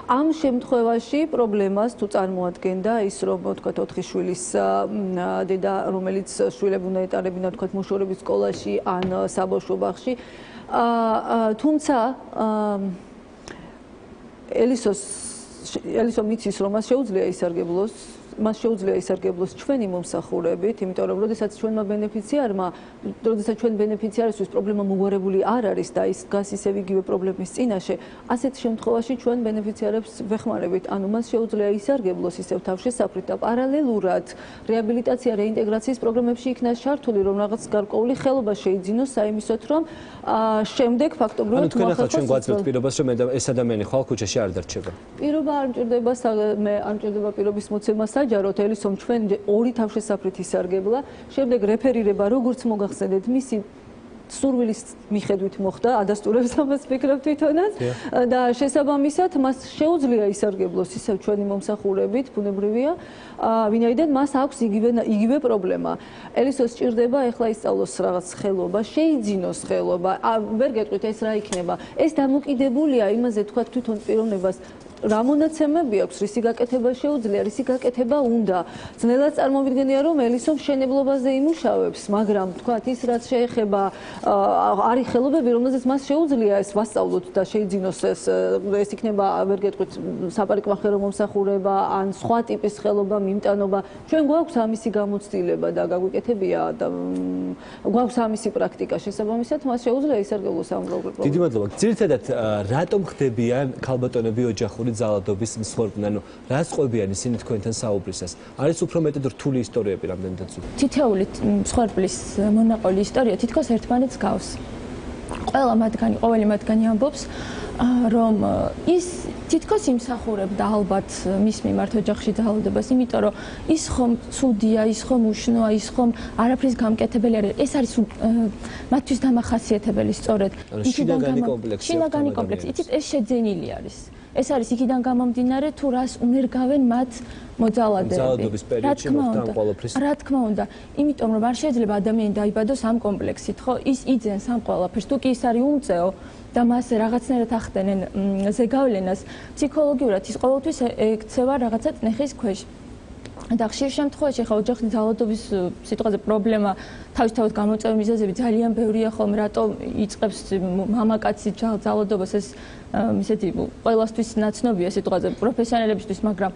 ამ შემთხვევაში პრობლემას თუ წარმოადგენდა ის, რომ თქვათ 4 შვილის დედა, რომელიც შვილები უნდა ეტარებინა თქვათ მუშაობის სკოლაში ან საბავშვო ბაღში. თუმცა ელისოს
ელისო მიცის რომ მას შეუძლია ისარგებლოს ჩვენი მომსახურებით, იმიტომ რომ როდესაც ჩვენმა ბენეფიციარისთვის პრობლემა მოგვარებული არ არის და ის დგას ისევ იგივე პრობლემის წინაშე, ასეთ შემთხვევაში ჩვენ ბენეფიციარებს ვეხმარებით, ანუ მას შეუძლია ისარგებლოს ისევ თავშესაფრით და პარალელურად რეაბილიტაცია რეინტეგრაციის პროგრამებში იქნა ჩართული, რომ რაღაც გარკვეული ხელობა შეიძინოს საიმისოთ, რომ შემდეგ ფაქტობრივად
მოახერხოს ჩვენ გვაძლევთ პირობას, რომ ეს ადამიანი ხვალ ქუჩაში არ დარჩება.
პირობა არ მჭირდება, მე არ მჭირდება პირობის მოცემა საჯაროდ, ელისომ ჩვენ ორი თავშესაფრით ისარგებლა, შემდეგ რეფერირება როგორც მოგახსენეთ, მისი სურვილის მიხედვით მოხდა, ადასტურებს ამას ფიქრობ თვითონაც და შესაბამისად მას შეუძლია ისარგებლოს ისევ ჩვენი მომსახურებით, ბუნებრივია, ვინაიდან მას აქვს იგივე პრობლემა. ელისოს სჭირდება ეხლა ისწავლოს რაღაც ხელობა, შეიძინოს ხელობა, ვერ გეტყვით ეს რა იქნება. ეს დამოკიდებულია იმაზე, თქვა თვითონ პიროვნებას რა მონაცემები აქვს, რისი გაკეთება შეუძლია, რისი გაკეთება უნდა. ძნელად წარმოვიდგენია, რომ ელისო მშენებლობაზე იმუშავებს, მაგრამ თქვათ ის რაც შეეხება არის ხელობები, რომელზეც მას შეუძლია ეს ვასწავლოთ და შეიძინოს ეს იქნება, ვერ გეტყვით, საპარიკმახერო მომსახურება ან სხვა ტიპის ხელობა, მიმტანობა. ჩვენ გვაქვს ამისი გამოცდილება და გაგვიკეთებია და გვაქვს ამისი პრაქტიკა. შესაბამისად, მას შეუძლია ისარგებლოს ამ პრობლემით.
დიდი მადლობა. ძირითადად რატომ ხდებიან ქალბატონები ოჯახური ძალადობის მსხვერპლნი, ანუ რას ყვებიან ისინი თქვენთან საუბრისას? არის უფრო მეტად რთული ისტორიები რამდენადაც?
თითოეული მსხვერპლის მონაყოლი ისტორია თითქოს ერთმანეთს გავს. ყოველი მათგანი ამბობს, რომ ის თითქოს იმსახურებდა ალბათ მის მიმართ ოჯახში ძალადობას, იმიტომ რომ ის ხომ ცუდია, ის ხომ უშნოა, ის ხომ არაფრის გამკეთებელი არის. ეს არის მათთვის დამახასიათებელი სწორედ.
შინაგანი კომპლექსი.
შინაგანი კომპლექსი. იცით, ეს შეძენილი არის. ეს არის იქიდან გამომდინარე, თუ რას უნერგავენ მათ მოძალადეები.
ძალადობის პერიოდში მოხდა ამ ყველაფრის.
რა თქმა უნდა, იმიტომ რომ არ შეიძლება ადამიანი დაიბადოს ამ კომპლექსით, ხო? ის იძენს ამ ყველაფერს. თუ კი ის არის უმწეო და მას რაღაცნაირად ახდენენ ზეგავლენას, ფსიქოლოგიურად ის ყოველთვის ექცევა რაღაცა წნეხის ქვეშ. და ხშირ შემთხვევაში ხა ოჯახის ძალადობის სიტყვაზე პრობლემა თავისთავად გამოწვევი მიზეზები ძალიან ბევრია ხოლმე, რატომ იწყებს მამაკაცი ძალადობას, ეს ისეთი ყველასთვის ნაცნობია სიტყვაზე პროფესიონალებისთვის, მაგრამ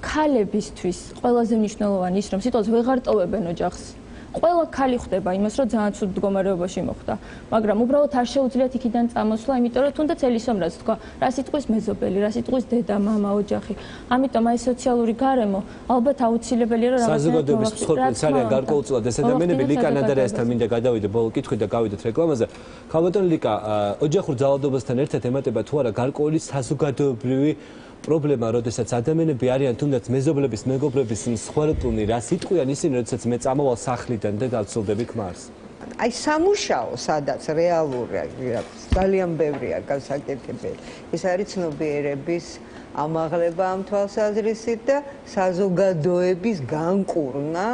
ქალებისთვის ყველაზე მნიშვნელოვანი ის, რომ სიტყვაზე ვეღარ ტოვებენ ოჯახს. ყველა ქალი ხვდება იმას, რომ ძალიან ცუდ მდგომარეობაში მოხდა, მაგრამ უბრალოდ არ შეუძლიათ იქიდან წამოსვლა, იმიტომ რომ თუნდაც ელისომ რაც თქვა, რა სიტყვის მეზობელი, რა სიტყვის დედა, მამა, ოჯახი. ამიტომ აი სოციალური გარემო ალბათ აუცილებელია, რომ რაღაცა
საზოგადოების მსხვერპლიც არიან გარკვეულწილად ეს ადამიანები. ლიკა ნადარიასთან მინდა გადავიდე ბოლო კითხვით და გავიდეთ რეკლამაზე. ქალბატონი ლიკა, ოჯახურ ძალადობასთან ერთად ემატება თუ არა გარკვეული საზოგადოებრივი პრობლემა, როდესაც ადამიანები არიან თუნდაც მეზობლების, მეგობრების მსხვერპლნი, რა სიტყვიან ისინი, როდესაც მე წამოვალ სახლიდან და დავცილდები ქმარს?
აი სამუშაო, სადაც რეალურია, ძალიან ბევრია გასაკეთებელი. ეს არის ცნობიერების ამაღლება ამ თვალსაზრისით და საზოგადოების განკურნა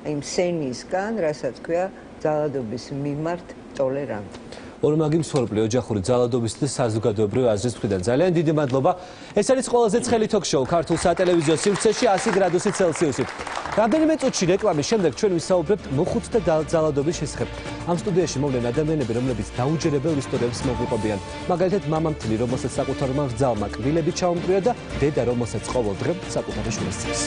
იმ სენისგან, რასაც ქვია ძალადობის მიმართ ტოლერანტობა.
ორმაგი მსხვერპლი ოჯახური ძალადობის და საზოგადოებრივი აზრის მხრიდან. ძალიან დიდი მადლობა. ეს არის ყველაზე ცხელი თოქ-შოუ ქართულ სატელევიზიო სივრცეში 100 გრადუსი ცელსიუსით. რამდენიმე წუთში რეკლამის შემდეგ ჩვენ ვისაუბრებთ მოხუც და ძალადობის შესახებ. ამ სტუდიაში მოვლენ ადამიანები, რომლებიც დაუჯერებელ ისტორიებს მოგვიყვებიან. მაგალითად, მამამთილი, რომელსაც საკუთარმა რძალმა კბილები ჩაუმტვრია და დედა, რომელსაც ყოველ დღე საკუთარი შვილს წევს.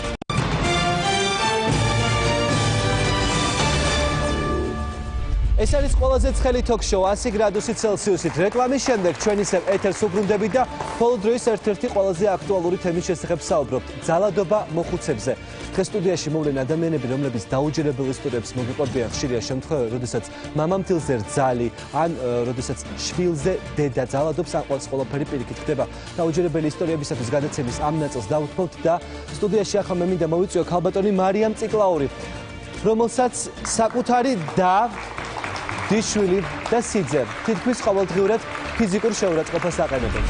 ეს არის ყველაზე ცხელი თოქ-შოუ 100 გრადუსი ცელსიუსით. რეკლამის შემდეგ ჩვენ ისევ ეთერს უბრუნდებით და ბოლო დროის ერთ-ერთი ყველაზე აქტუალური თემის შესახებ საუბრობთ. ძალადობა მოხუცებზე. დღეს სტუდიაში მოვლენ ადამიანები, რომლებიც დაუჯერებელ ისტორიებს მოგვიყვებიან. ხშირია შემთხვევები, როდესაც მამამთილზე რძალი ან როდესაც შვილზე დედა ძალადობს, ან ყველაფერი პირიქით ხდება. დაუჯერებელი ისტორიებისათვის გადაცემის ამ ნაწილს დავუთმობთ და სტუდიაში ახლა მე მინდა მოვიწვიო ქალბატონი მარიამ ციკლაური, რომელსაც საკუთარი და დიშვილი და სიძე თითქმის ყოველდღიურად ფიზიკურ შეურაცხყოფას აყენებენ.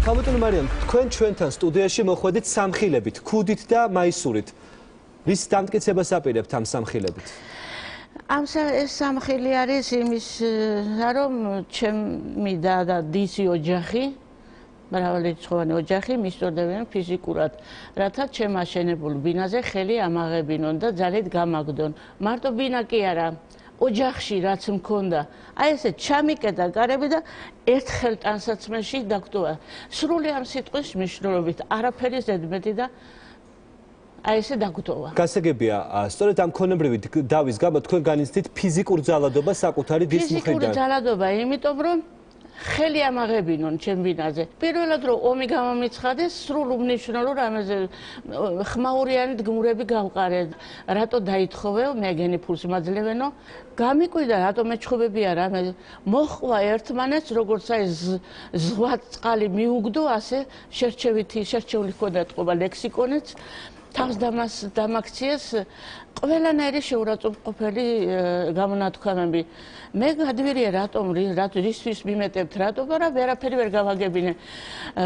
ქალბატონი მარიამ, თქვენ ჩვენთან სტუდიაში მოხვედით სამხილებით, ქუდით და მაისურით. ვის დამტკიცებას აპირებთ ამ სამხილებით?
ეს სამხილი არის იმის, რომ ჩემი და დისი ოჯახი მრავალრიცხოვანი ოჯახი მისწორდებიან ფიზიკურად, რათა ჩემ აშენებულ ბინაზე ხელი ამაღებინონ და ძალით გამაგდონ. მარტო ბინა კი არა, ოჯახში რაც მქონდა, აი ესე ჩამიკეტა კარები და ერთხელ ტანსაცმელში დაგტოვა. სრული ამ სიტყვის მნიშვნელობით არაფერი ზედმეტი და აი ესე დაგტოვა.
გასაგებია, სწორედ ამ ქონებრივი დავის გამო თქვენ განიცდით ფიზიკურ ძალადობა საკუთარი დის მხრიდან.
ფიზიკური ძალადობა, იმიტომ რომ ხელი ამაღებინონ ჩემ ბინაზე. პირველად რომ ომი გამომიცხადეს, სრულ უმნიშვნელო რამეზე ხმაურიანი დგმურები გავყარე. რატო დაითხოვეო, მე გენი ფულს მაძლევენო. გამიკვირდა რატო მეჩხუბებია რამე. მოხვა ერთმანეთს, როგორც აი ზღვა წყალი მიუგდო, ასე შერჩეული ჰქონდა ეთყობა ლექსიკონიც. თავს დამაქციეს ყველანაირი შეურაცხმყოფელი გამონათქვამები. მე გადვირია რატომისთვის მიმეტებთ რატო, მაგრამ ვერაფერი ვერ გავაგებინე.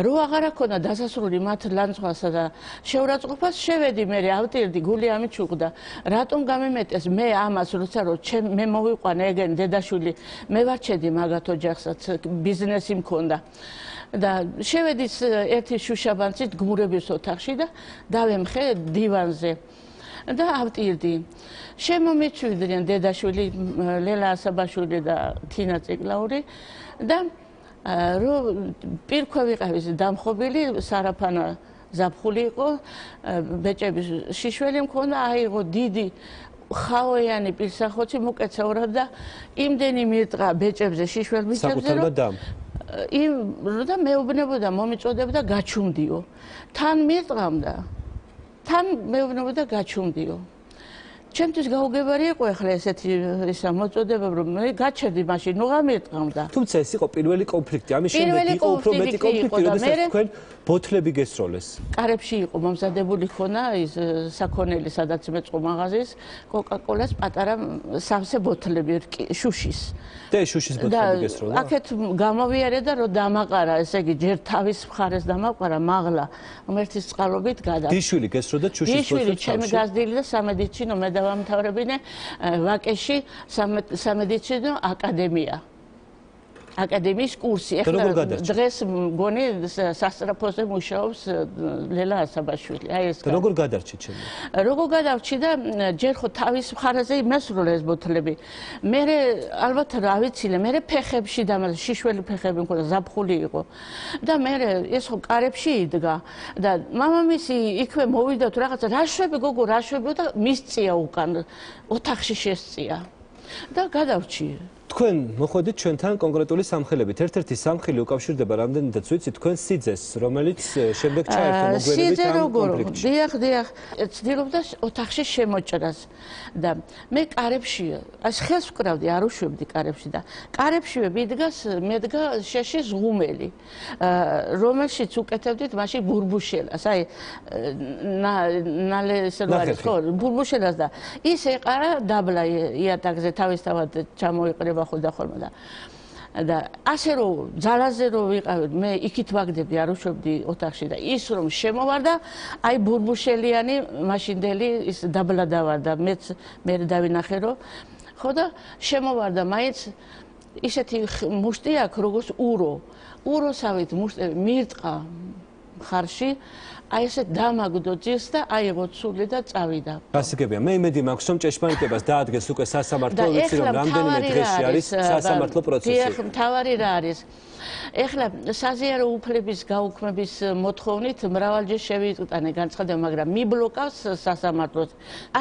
რო აღარ აქონა დასასრული მათ ლანძღვასა და შეურაცხყოფას შევედი მე ავტირდი, გული ამით შუყდა. რატომ გამიმეტეს მე ამას, როცა რომ მე მოვიყვანე ეგენ დედაშვილი, მე ვარჩედი მაგათ ოჯახსაც, ბიზნესი მქონდა. და შევედის ერთი შუშაბანცით გმურების ოთახში და დავემხე დივანზე და ავტირდი. შემომეჩვიდნენ დედაშვილი ლელა ასაბაშვილი და თინა ციკლაური და რო პირქვა ვიყავის დამხობილი სარაფანა ზაფხული იყო, ბეჭების შიშველი მქონდა, აიღო დიდი ხაოიანი პირსახოცი მოკეცეურად და იმდენი მირტყა ბეჭებზე, შიშველ ბეჭებზე, რომ და მეუბნებოდა მომიწოდებდა გაჩუმდიო. თან მირტყამდა. თან მეუბნებოდა გაჩუმდიო. ჩემთვის გაუგებარი იყო ახლა ესეთი ისა მოწოდება, რომ მე გაჩერდი მაშინ, ნუ გამირტყამდა.
თუმცა ეს იყო პირველი კონფლიქტი. ამის შემდეგ იყო უფრო მეტი კონფლიქტი, როდესაც თქვენ ბოთლები გესროლეს.
კარებში იყო მომზადებული ხონა ის საქონელი, სადაც მეწყო მაღაზიის კოკა-კოლას პატარა სავსე ბოთლები შუშის.
და შუშის ბოთლები გესროლა?
აქეთ გამოვიარე და რომ დამაყარა, ესე იგი ჯერ თავის მხარეს დამაყარა მაღლა, ღმერთის წყალობით გადა.
დიშვილი გესროდა შუშის ბოთლებს.
დიშვილი ჩემი გაზრდილი და სამედიცინო მე დავამთავრებინე ვაკეში სამედიცინო აკადემია. აკადემიის კურსი. ეხლა დღეს მგონი სასწრაფოზე მუშაობს ლელა ასაბაშვილი. აი ეს.
როგორ გადარჩით ჩემი?
როგორ გადარჩი და ჯერ ხო თავის მხარეზე იმესროლე ეს ბოთლები. მე ალბათ რა ვიცილე, მე ფეხებში და შიშველი ფეხები მქონდა, ზაფხული იყო. და მე ეს ხო კარებში იდგა და მამამისი იქვე მოვიდა თუ რაღაცა რაშვები გოგო რაშვები და მისწია უკან ოთახში შესწია. და გადარჩი.
თქვენ მოხვედით ჩვენთან კონკრეტული სამხელებით. ერთ-ერთი სამხელი უკავშირდება რამდენადაც ვიცი თქვენ სიძეს, რომელიც შემდეგ ჩაერთო მოგვიანებით ამ კონფლიქტში.
დიახ, ცდილობდა ოთახში შემოჭრას და მე კარებში, ეს ხელს ვკრავდი, არ უშვებდი კარებში და კარებშივე მედგა შეში ზღუმელი, რომელშიც უკეთებდით მაშინ ბურბუშელას, აი ნალესო არის ხო, ბურბუშელას და ის ეყარა დაბლა იატაკზე თავისთავად ჩამოიყრება ხოდა ხოლმე და ასე რომ ძალაზე რომ ვიყავით მე იქით ვაგდები არ უშვებდი ოთახში და ის რომ შემოვარდა აი ბურბუშელიანი მაშინდელი ის დაბლა დავარდა მე დავინახე რომ ხო და შემოვარდა მაინც ისეთი მუშტი აქვს როგორც უროსავით მუშტები მირტყა მხარში აი ესე დამაგდო ძირს და აიღო ცული და წავიდა.
გასაგებია, მე იმედი მაქვს, რომ ჭეშმარიტებას დაადგეს უკვე სასამართლო, ვიცი რომ რამდენიმე დღეში არის სასამართლო პროცესი.
დიახ, მთავარი რა არის? ეხლა საზიარო უფლების გაუქმების მოთხოვნით მრავალჯერ შევიტანე განცხადება, მაგრამ მიბლოკავს სასამართლოს.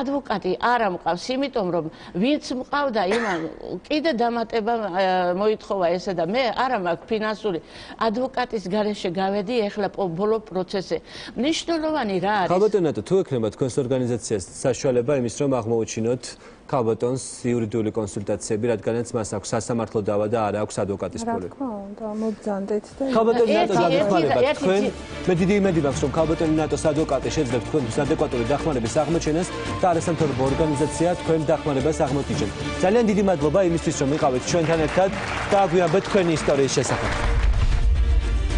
ადვოკატი არ ამყავს, იმიტომ რომ ვინც მყავდა, იმან კიდე დამატება მოითხოვა ესე და მე არ მაქვს ფინანსური ადვოკატის გარეშე გავედი ეხლა ბოლო პროცესზე. მნიშვნელოვანი რა არის?
ქალბატონო, თუ ექნება თქვენს ორგანიზაციას საშუალება იმის რომ აღმოუჩინოთ ქალბატონს იურიდიული კონსულტაციები, რადგანაც მას აქვს სასამართლო დავა და არ აქვს ადვოკატის ფული.
რა თქმა უნდა, მობრძანდეთ და
ქალბატონი ნატოს დახმარება თქვენ მე დიდი იმედი მაქვს რომ ქალბატონი ნატოს ადვოკატი შეძლებს თქვენთვის ადეკვატური დახმარების აღმოჩენას და არასამთავრობო ორგანიზაცია თქვენ დახმარებას აღმოთიჭებს. ძალიან დიდი მადლობა იმისთვის რომ იყავით ჩვენთან ერთად და აგვიამბეთ თქვენი ისტორიის შესახებ.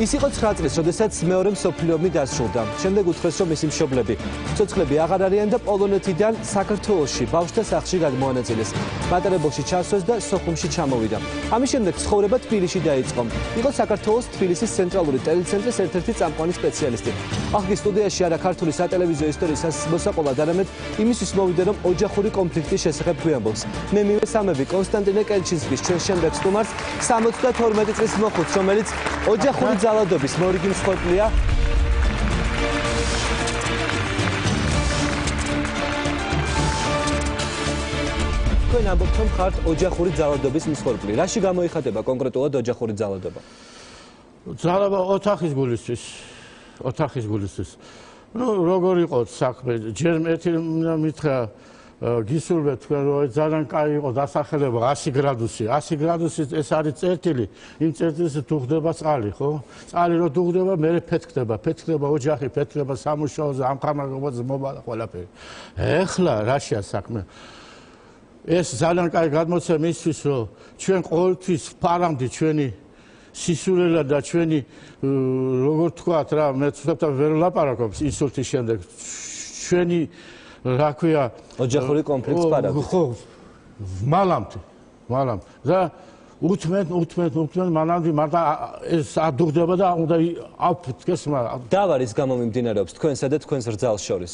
ის იყო 9 წლის, როდესაც მეორე მსოფლიო ომი დასრულდა. შემდეგ უთხრეს, რომ მისი მშობლები ცოცხლები აღარ არიან და პოლონეთიდან საქართველოში ბავშვთა სახლში გადმოანაწილეს. მატარებელში ჩასვეს და სოხუმში ჩამოვიდა. ამის შემდეგ ცხოვრება თბილისში დაიწყო. იყო საქართველოს თბილისის ცენტრალური ტელეცენტრის ერთ-ერთი წამყვანი სპეციალისტი. ახლა სტუდიაში არა ქართული სატელევიზიო ისტორიის მოსაყოლად, არამედ იმისთვის მოვიდა, რომ ოჯახური კონფლიქტის შესახებ გვიამბობს. მე მივესალმები კონსტანტინე კელჩინსკის ჩვენ შემდეგ სტუმარს 72 წლის მოხუცს, რომელიც ოჯახური ძალადობის მორიგი მსხვერპლია. თქვენ ამბობთ, რომ ხართ ოჯახური ძალადობის მსხვერპლი. რაში გამოიხატება კონკრეტულად ოჯახური ძალადობა?
ძალადობა ოთახის გულისთვის. ნუ როგორ იყო საქმე? ჯერ ერთი მითხრა გისურვებთ თქვენ, რომ ძალიან კაი იყო დასახელება 100 გრადუსი. 100 გრადუსი ეს არის წერტილი. იმ წერტილზე დუღდება წყალი, ხო? წყალი რო დუღდება, მერე ფეთქდება ოჯახი, ფეთქდება სამუშაოზე, ამხანაგობაზე მომავალ ყველაფერი. ეხლა რაშია საქმე? ეს ძალიან კაი გადმოცემა ისვის, რომ ჩვენ ყოველთვის ფარავდი ჩვენი სისულელად და ჩვენი როგორ თქვათ რა, მე ცოტა ვერ ვლაპარაკობ ინსულტის შემდეგ. ჩვენი რა ქვია
ოჯახური კონფლიქტს ფარავდით.
ხო, მალამდე. და უთმეთ მანამდე მართა ეს ადუღდება და უნდა აფთქეს მაგრამ.
დავა რის გამო მიმდინარეობს თქვენსა და თქვენს რძალს შორის?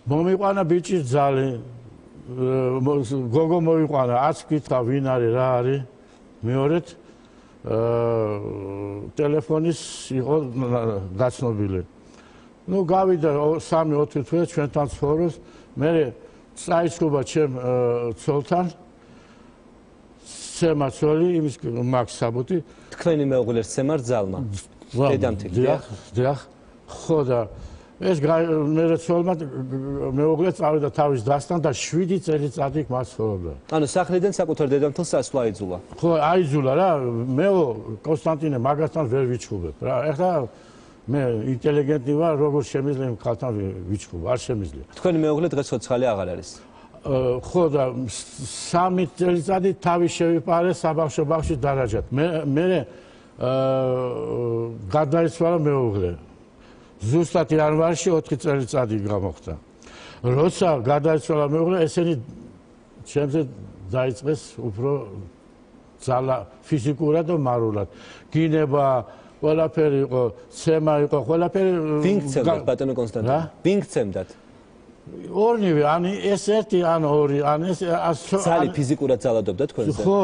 მომიყვანა ბიჭის ძალი. გოგო მოიყვანა, არც გითხრა ვინ არის, რა არის. მეორედ ტელეფონის იყო დაცნობილი. ნუ გავიდა 3-4 თვე ჩვენთან ცხოვრობს, მე წაიწყობა ჩემ ცოლთან. სცემა ცოლი, იმის მაქვს საბუთი.
თქვენი მეუღლე სცემა რძალმა. დედამთილი.
დიახ. ხო და ეს მე ცოლმა მეუღლე წავიდა თავის დასთან და 7 წელიწადი მას ცხოვრობდა.
ანუ სახლიდან საკუთარ დედამთილს ასვლა აიძულა.
ხო, აიძულა რა, მეო კონსტანტინე მაგასთან ვერ ვიჩხუბებ რა. ეხლა მე ინტელიგენტი ვარ, როგორ შემიძლია ხალხთან ვიჩხუბ, არ შემიძლია.
თქვენი მეუღლე დღეს ცოცხალი აღარ არის.
ხო და 3 წელიწადი თავი შევიპარე საბავშვო ბაღში დარაჯად. მე გადაიცვალა მეუღლე. ზუსტად იანვარში 4 წელიწადი გამოხდა. როცა გადაიცვალა მეუღლე, ესენი ჩემზე დაიწყეს უფრო ძალა ფიზიკურად და მარულად. გინება ყველაფერი იყო, ცემა იყო, ყველაფერი.
ვინ გცემდათ ბატონო კონსტანტინე? ვინ გცემდათ?
ორნივე, ანუ ეს ერთი, ანუ ორი, ანუ ეს
ძალი ფიზიკურად ძალადობდა თქვენზე?
ხო,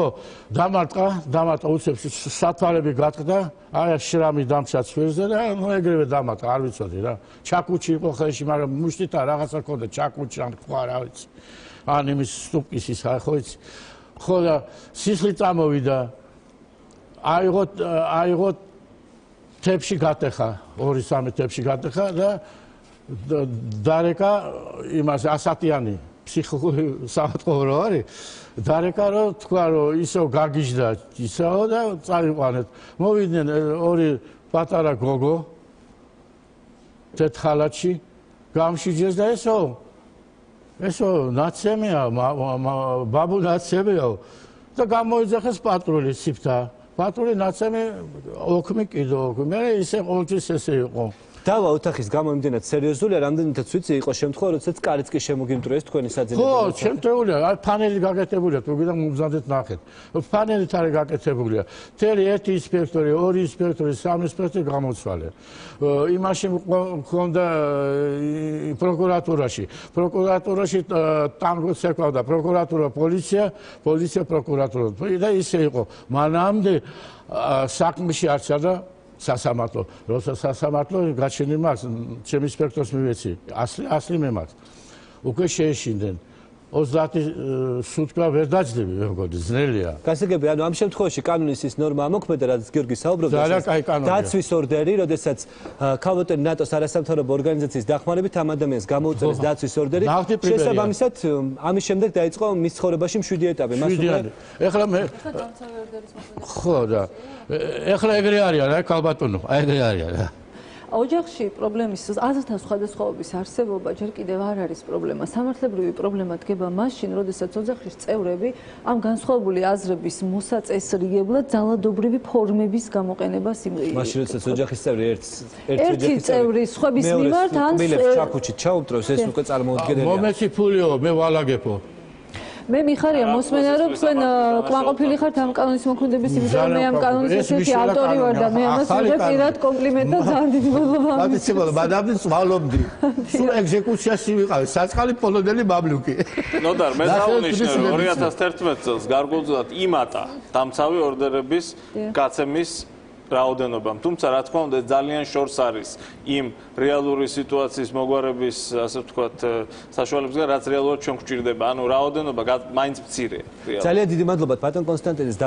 დამარტყა უცებ სათვალები გატყდა, აი შრამი დამჭა ცხვირზე და ეგრევე დამარტყა, არ ვიცოდი რა. ჩაკუჩი იყო ხელში, მაგრამ მუშტით რაღაცა ქონდა, ჩაკუჩი ან სხვა რა ვიცი. ან იმის სტუპკის ის ხო იცი. ხო და სისხლი წამოვიდა. აიღო თებში გატეხა, 2-3 თებში გატეხა და დარეკა იმას ასათიანი ფსიქოსავატყო რო არის დარეკა რომ თქვა რომ ისო გაგიჟდა ისაო და წაიყვანეთ მოვიდნენ 2 პატარა გოგო თეთრ-ხალათში გამშიჯეს და ესო ნაცემია ბაბუ ნაცემია და გამოიძახეს პატრული სიფთა პატრული ნაცემი ოქმი კიდო მე ისე ყოველთვის ესე იყო
დავა ოთახის გამომდინათ სერიოზულია, რამდენადაც ვიცი, იყო შემთხვევა, როდესაც კარიც კი შემოგიმტრეს თქვენი საძინებელი.
ხო, შემთხვეულია, აი ფანელი გაკეთებულია, თუ გინდა მოგზადეთ ნახეთ. ფანელით არის გაკეთებულია. მთელი 1 ინსპექტორი, 2 ინსპექტორი, 3 ინსპექტორი გამოცვალე. იმაში მქონდა პროკურატურაში. პროკურატურაში ტანგოს ეკავდა პროკურატურა, პოლიცია, პროკურატურა. და ისე იყო. მანამდე საქმეში არჩა სასამართლო, როცა სასამართლო გაჩენილი მაქვს, ჩემი ინსპექტორს მივეცი, ასლი მე მაქვს. უკვე შეეშინდნენ. 30 სუთკა ვერ დაძლევი, მეგობრებო, ძნელია.
გასაგები, ანუ ამ შემთხვევაში კანონის ის ნორმა ამოქმედა, რაც გიორგი საუბრობდა, დაცვის ორდერი, როდესაც ქალბატონი ნატოს არასამთავრობო ორგანიზაციის დახმარებით ამ ადამიანს გამოუწერეს დაცვის ორდერი, შესაბამისად, ამის შემდეგ დაიწყო მის ცხოვრებაში 7 ეტაპი.
ეხლა მე ხო და ეხლა ეგრე არის რა ქალბატონო, ეგრე არის რა.
ოჯახში პრობლემის აზრთა სხვადასხვაობის არსებობა ჯერ კიდევ არ არის პრობლემა. სამართლებრივი პრობლემა დგება მაშინ, როდესაც ოჯახის წევრები ამ განსხვავებული აზრების მოსაწესრიგებლად ძალადობრივი ფორმების გამოყენებას იმღერიან.
მაშინ როდესაც ოჯახის წევრი
ერთი წევრი სხვების მიმართ ან
ჩაქუჩით ჩაუტრევს ეს უკვე წარმოუდგენელია.
მომეცი ფულიო, მე ვალაგებო.
მე მიხარია მოსმენა რომ თქვენ კმაყოფილი ხართ ამ კანონის მოქმედების იმიტომ რომ მე ამ კანონის ერთ-ერთი ავტორი ვარ და მე ამას ვიღებ პირად კომპლიმენტ და ძალიან დიდი მადლობა.
მადლობა, მადამდის ვალობდი. სულ ეგზეკუციაში ვიყავი, საწყალი პოლონელი მამლუქი.
ნოდარ, მე დავუნიშნე 2011 წელს გარკვეულწილად იმატა დამცავი ორდერების გაცემის რაოდენობამ. თუმცა რა თქმა უნდა ძალიან შორს არის იმ რეალური სიტუაციის მოგვარების, ასე ვთქვათ, საშუალებისგან, რაც რეალურად ჩვენ გვჭირდება. ანუ რაოდენობა მაინც მცირეა.
ძალიან დიდი მადლობა ბატონ კონსტანტინის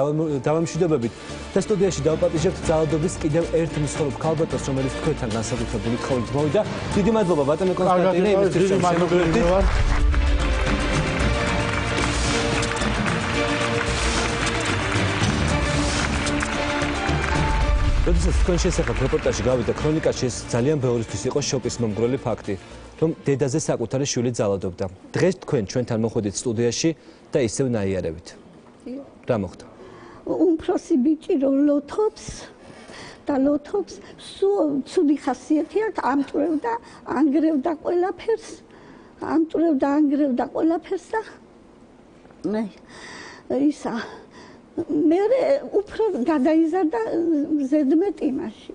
დავამშვიდობებით. და სტუდიაში დავაპატიჟებთ ძალადობის კიდევ ერთ მსხვილ ქალბატონს, რომელიც თქვენთან განსაკუთრებული თხოვნით მოვიდა. დიდი მადლობა ბატონო კონსტანტინე, იმისთვის რომ შემოგვიერთდით. როდესაც თქვენ შესახებ რეპორტაჟი გავიდა ქრონიკაში, ეს ძალიან ბევრისთვის იყო შოკის მომგვრელი ფაქტი, რომ დედაზე საკუთარი შვილი ძალადობდა. დღეს თქვენ ჩვენთან მოხვედით სტუდიაში და ისევ ნაიარებით. რა მოხდა?
უმფროსი ბიჭი რო ლოთობს და ლოთობს, ცუდი ხასიათი აქვს, ამტვრევდა, ანგრევდა ყველაფერს, ანგრევდა ყველაფერს და ისა მე უფრო გადაიზარდა ზედმეტ იმაში.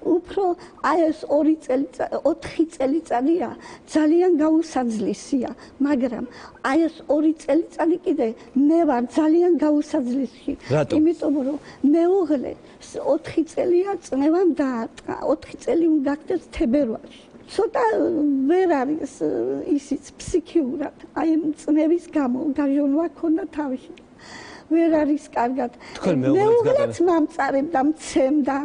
უფრო აი ეს 4 წელიწადია ძალიან გაუსაძლისია, მაგრამ აი ეს 2 წელიწადი კიდე მე ვარ ძალიან გაუსაძლისი. იმიტომ რომ მეუღლე 4 წელია წნევამ დაარტყა, 4 წელი უნდა გახდეს თებერვალში. ცოტა ვერ არის ისიც ფსიქიურად, აი წნევის გამო გაჟონვა ქონდა თავში. ვერ არის კარგად. მეუღლეც მამწარებდა, მცემდა,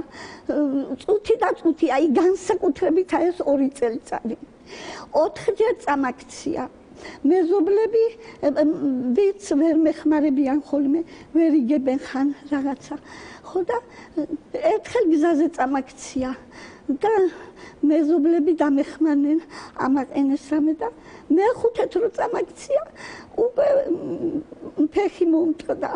წუთი და წუთი, აი განსაკუთრებით აი ეს 2 წელიწადი. 4-ჯერ წამაქცია. მეზობლები ვიც ვერ მეხმარებიან ხოლმე, ვერ იგებენ ხან რაღაცა. ხო და ერთხელ გზაზე წამაქცია და მეზობლები დამეხმარნენ ამაყენეს რამე და მეხუთედ რო წამაქცია უკვე ფეხი მომტყდა.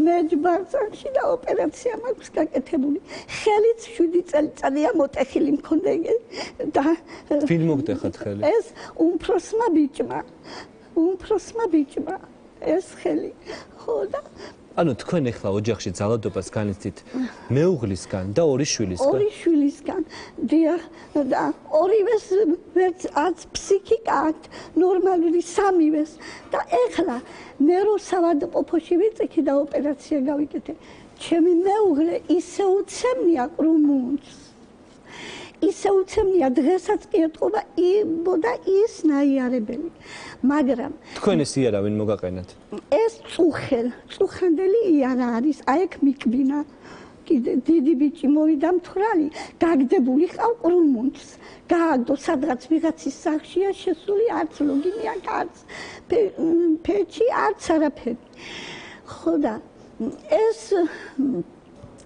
მე ჯბარწანში და ოპერაცია მაქვს გაკეთებული. ხელიც 7 წელიწადია მოტეხილი მქონდა და
ვინ მოგტეხათ ხელი?
ეს უმფროსმა ბიჭმა ეს ხელი. ხო და
ანუ თქვენ ახლა ოჯახში ძალადობას განიცდით მეუღლისგან და 2 შვილისგან.
2 შვილისგან. დიახ, და ორივეს ვერც არც ფსიქიკა აქვთ, ნორმალური სამივეს. და ეხლა მე რო საავადმყოფოში ვიწიქი და ოპერაცია გავიკეთე, ჩემი მეუღლე ისე უცემნია ყრუმუნს. ისე უცემნია დღესაც კი ეთყობა იბოდა ის ნაიარებელი. მაგრამ
თქვენის იარა ვინ მოგაყენათ?
ეს წუხანდელი იარა არის, აი ეგ მიკბინა. კიდე დიდი ბიჭი მოვიდა მთვრალი, გაგდებული ყავ ყრუმუნს. გააგდო სადღაც ვიღაცის სახლშია შესული, არც ლოგინია, არც ფეჩი, არც არაფერი. ხო და ეს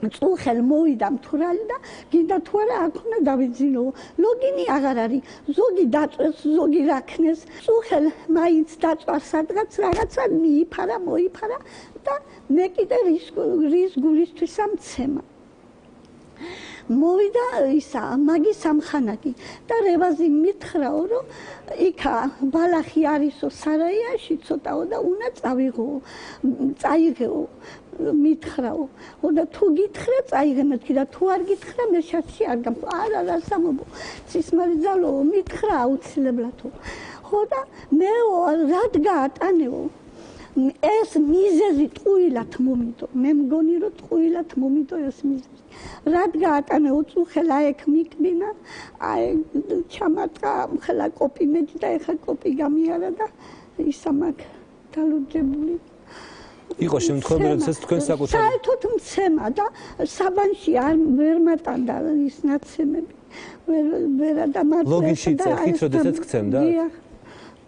წუხელ მოვიდა მთვრალი და გინდა თუ არა აქ უნდა დავიძინო. ლოგინი აღარ არის, ზოგი დაწვეს, ზოგი რაქნეს. წუხელ მაინც დაწვას სადღაც რაღაცა მოიფარა და მე კიდე რის გულისთვის ამცემა. მოვიდა ისა მაგის ამხანაკი და რევაზი მითხრაო რომ იქა ბალახი არისო სარაიაში ცოტაო და უნდა წაიღეო მითხრაო. და თუ გითხრა წაიღე მეთქი და თუ არ გითხრა მე შარში არ გამ. არა რა სამობო. ცისმარი ძალო მითხრა აუცილებლადო. ხო და მე რად გაატანეო. ეს მიზეზი ტყუილად მომიდო. მე მგონი რომ ტყუილად მომიდო ეს მიზეზი. რად გაატანეო წუხელა ეგ მიკბინა, აი ჩამატყა ხელა კოპი მეჯ და ეხა კოპი გამიარა და ისა მაგ დალუჯებული.
იყო შემთხვევები, როდესაც თქვენ საკუთარ
საერთოდ მცემა და საბანში ვერ მატანდა ის ნაცემები. ვერა და მარტო
ლოგინში წეხით, როდესაც გცემდა?
დიახ.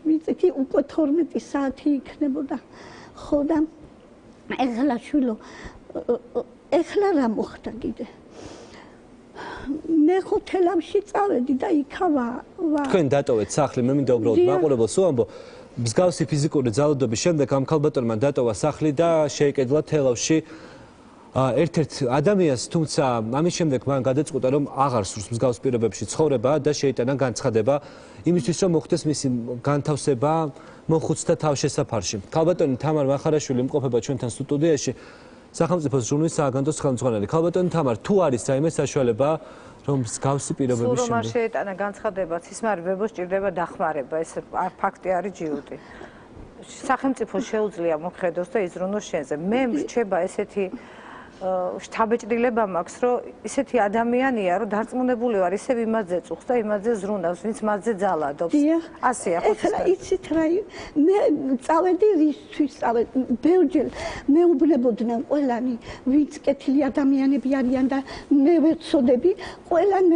ვიცი, უკვე 12 საათი იქნებოდა. ხო და ეხლა შვილო, ეხლა რა მოხდა კიდე? მე ხუთელავში წავედი და იქავა.
თქვენ დატოვეთ სახლი, მე მინდა უბრალოდ მაყურებელს ვამბო. მსგავსი ფიზიკური ძალადობის შემდეგ ამ ქალბატონმა დატოვა სახლი და შეიკედლა თელავში ერთ-ერთ ადამიანს, თუმცა ამის შემდეგ მან გადაწყვიტა, რომ აღარ სურს მსგავს პირობებში ცხოვრება და შეიტანა განცხადება იმისთვის, რომ მოხდეს მისი განთავსება მოხუცთა თავშესაფარში. ქალბატონი თამარ მახარაშვილი იმყოფება ჩვენთან სტუდიაში. სახელმწიფოს ჟურნალის სააგენტოს ხელმძღვანელი. ქალბატონი თამარ, თუ არის რაიმე საშუალება, რომ მსგავსი პირობების
შემდეგ. სულ რომ არ შეეტანა განცხადება, ცისმარბებოს ჭირდება დახმარება, ეს ფაქტი არის ჯიუტი. სახელმწიფო შეუძლია მოხედოს და იზრუნოს შენზე. მე რჩება ესეთი შთაბეჭდილება მაქვს, რომ ისეთი ადამიანია, რომ დარწმუნებული ვარ, ისევ იმაზე წუხს და იმაზე ზრუნავს, ვინც მასზე ძალადობს. ასეა ხო?
ეხლა იცით რა, მე წავედი რისთვის წავედი? ბევრჯერ მეუბნებოდნენ ყველანი, ვინც კეთილი ადამიანები არიან და მე ვეცოდები, ყველანი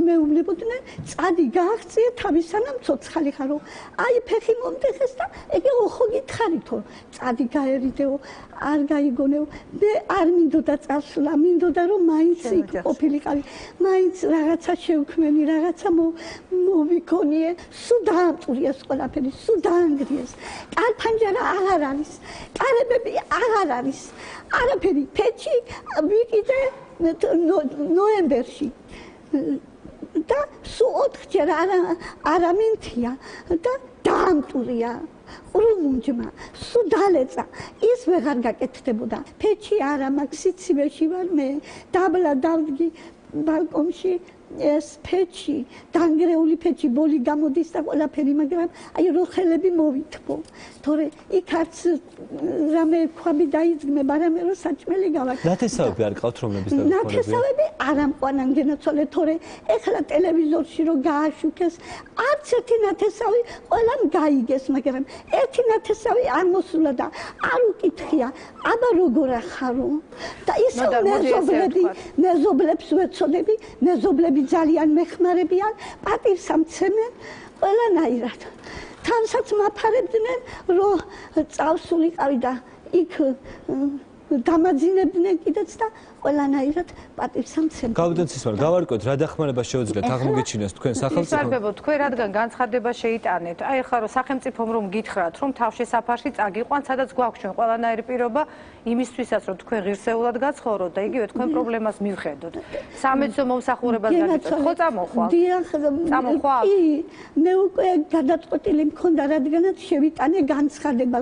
მეუბნებოდნენ, წადი გააღწიე თავისანამ ცოცხალი ხარო. აი ფეხი მომტეხეს და ეგ ხო გითხარითო, წადი გაერიდეო, არ გაიგონეო. მე არ მინდოდა წასვლა, მინდოდა რომ მაინც იქ ყოფილიყავი, მაინც რაღაცა შევქმენი, რაღაცა მოვიქონიე, სულ დაამტვრიეს ყველაფერი, სულ დაანგრიეს. კალფანჯარა აღარ არის, კარებები აღარ არის, არაფერი, ფეჩი ვიყიდე ნოემბერში. და სულ 4-ჯერ არა მინთია და დაამტვრია. ყრუმუნჯმა სულ დალეწა, ის ვეღარ გაკეთდებოდა. ფეჩი არა მაქვს, სიცივეში ვარ მე, დაბლა დავდგი ბალკონში, ეს ფეჩი, დანგრეული ფეჩი, ბოლი გამოდის და ყველაფერი, მაგრამ აი როხელები მოვითბო. თორე იქ არც რამე ქვაბი დაიძგმება, რამე რო საჭმელი გავაკეთე.
ნათესავები არ ყავთ რომლების დაგხვეწილი?
ნათესავები არ ამყვანან გენაცვალე, თორე ეხლა ტელევიზორში რო გააშუქეს, არც ერთი ნათესავი ყველამ გაიგეს, მაგრამ ერთი ნათესავი არ მოსულა და არ უკითხია, აბა როგორ ახარო? და ისო მეზობლებს ვეცოდები, მეზობლები ძალიან მეხმარებიან, პატივს ამცემენ ყველანაირად. თანსაც მაფარებდნენ, რომ წავსულიყავი და იქ დამაძინებდნენ კიდეც და ყველანაირად პატივს ამცემდნენ.
გავდენ ცისმარ, გავარკვევთ რა დახმარება შეუძლიათ აღმოგეჩინოს თქვენ სახელმწიფომ?
ისარბებო, თქვენ რადგან განცხადება შეიტანეთ, აი ხა რომ სახელმწიფომ რომ გითხრათ, რომ თავშესაფარში წაგიყვან, სადაც გვაქვს ჩვენ ყველანაირი პირობა იმისთვისაც, რომ თქვენ ღირსეულად გაცხოვროთ და იგივე თქვენ პრობლემას მივხედოთ. სამედიცინო მომსახურებას გაგიწევთ, ხო წამოხვალ?
დიახ,
წამოხვალ?
მე უკვე გადაწყვეტილი მქონდა, რადგანაც შევიტანე განცხადება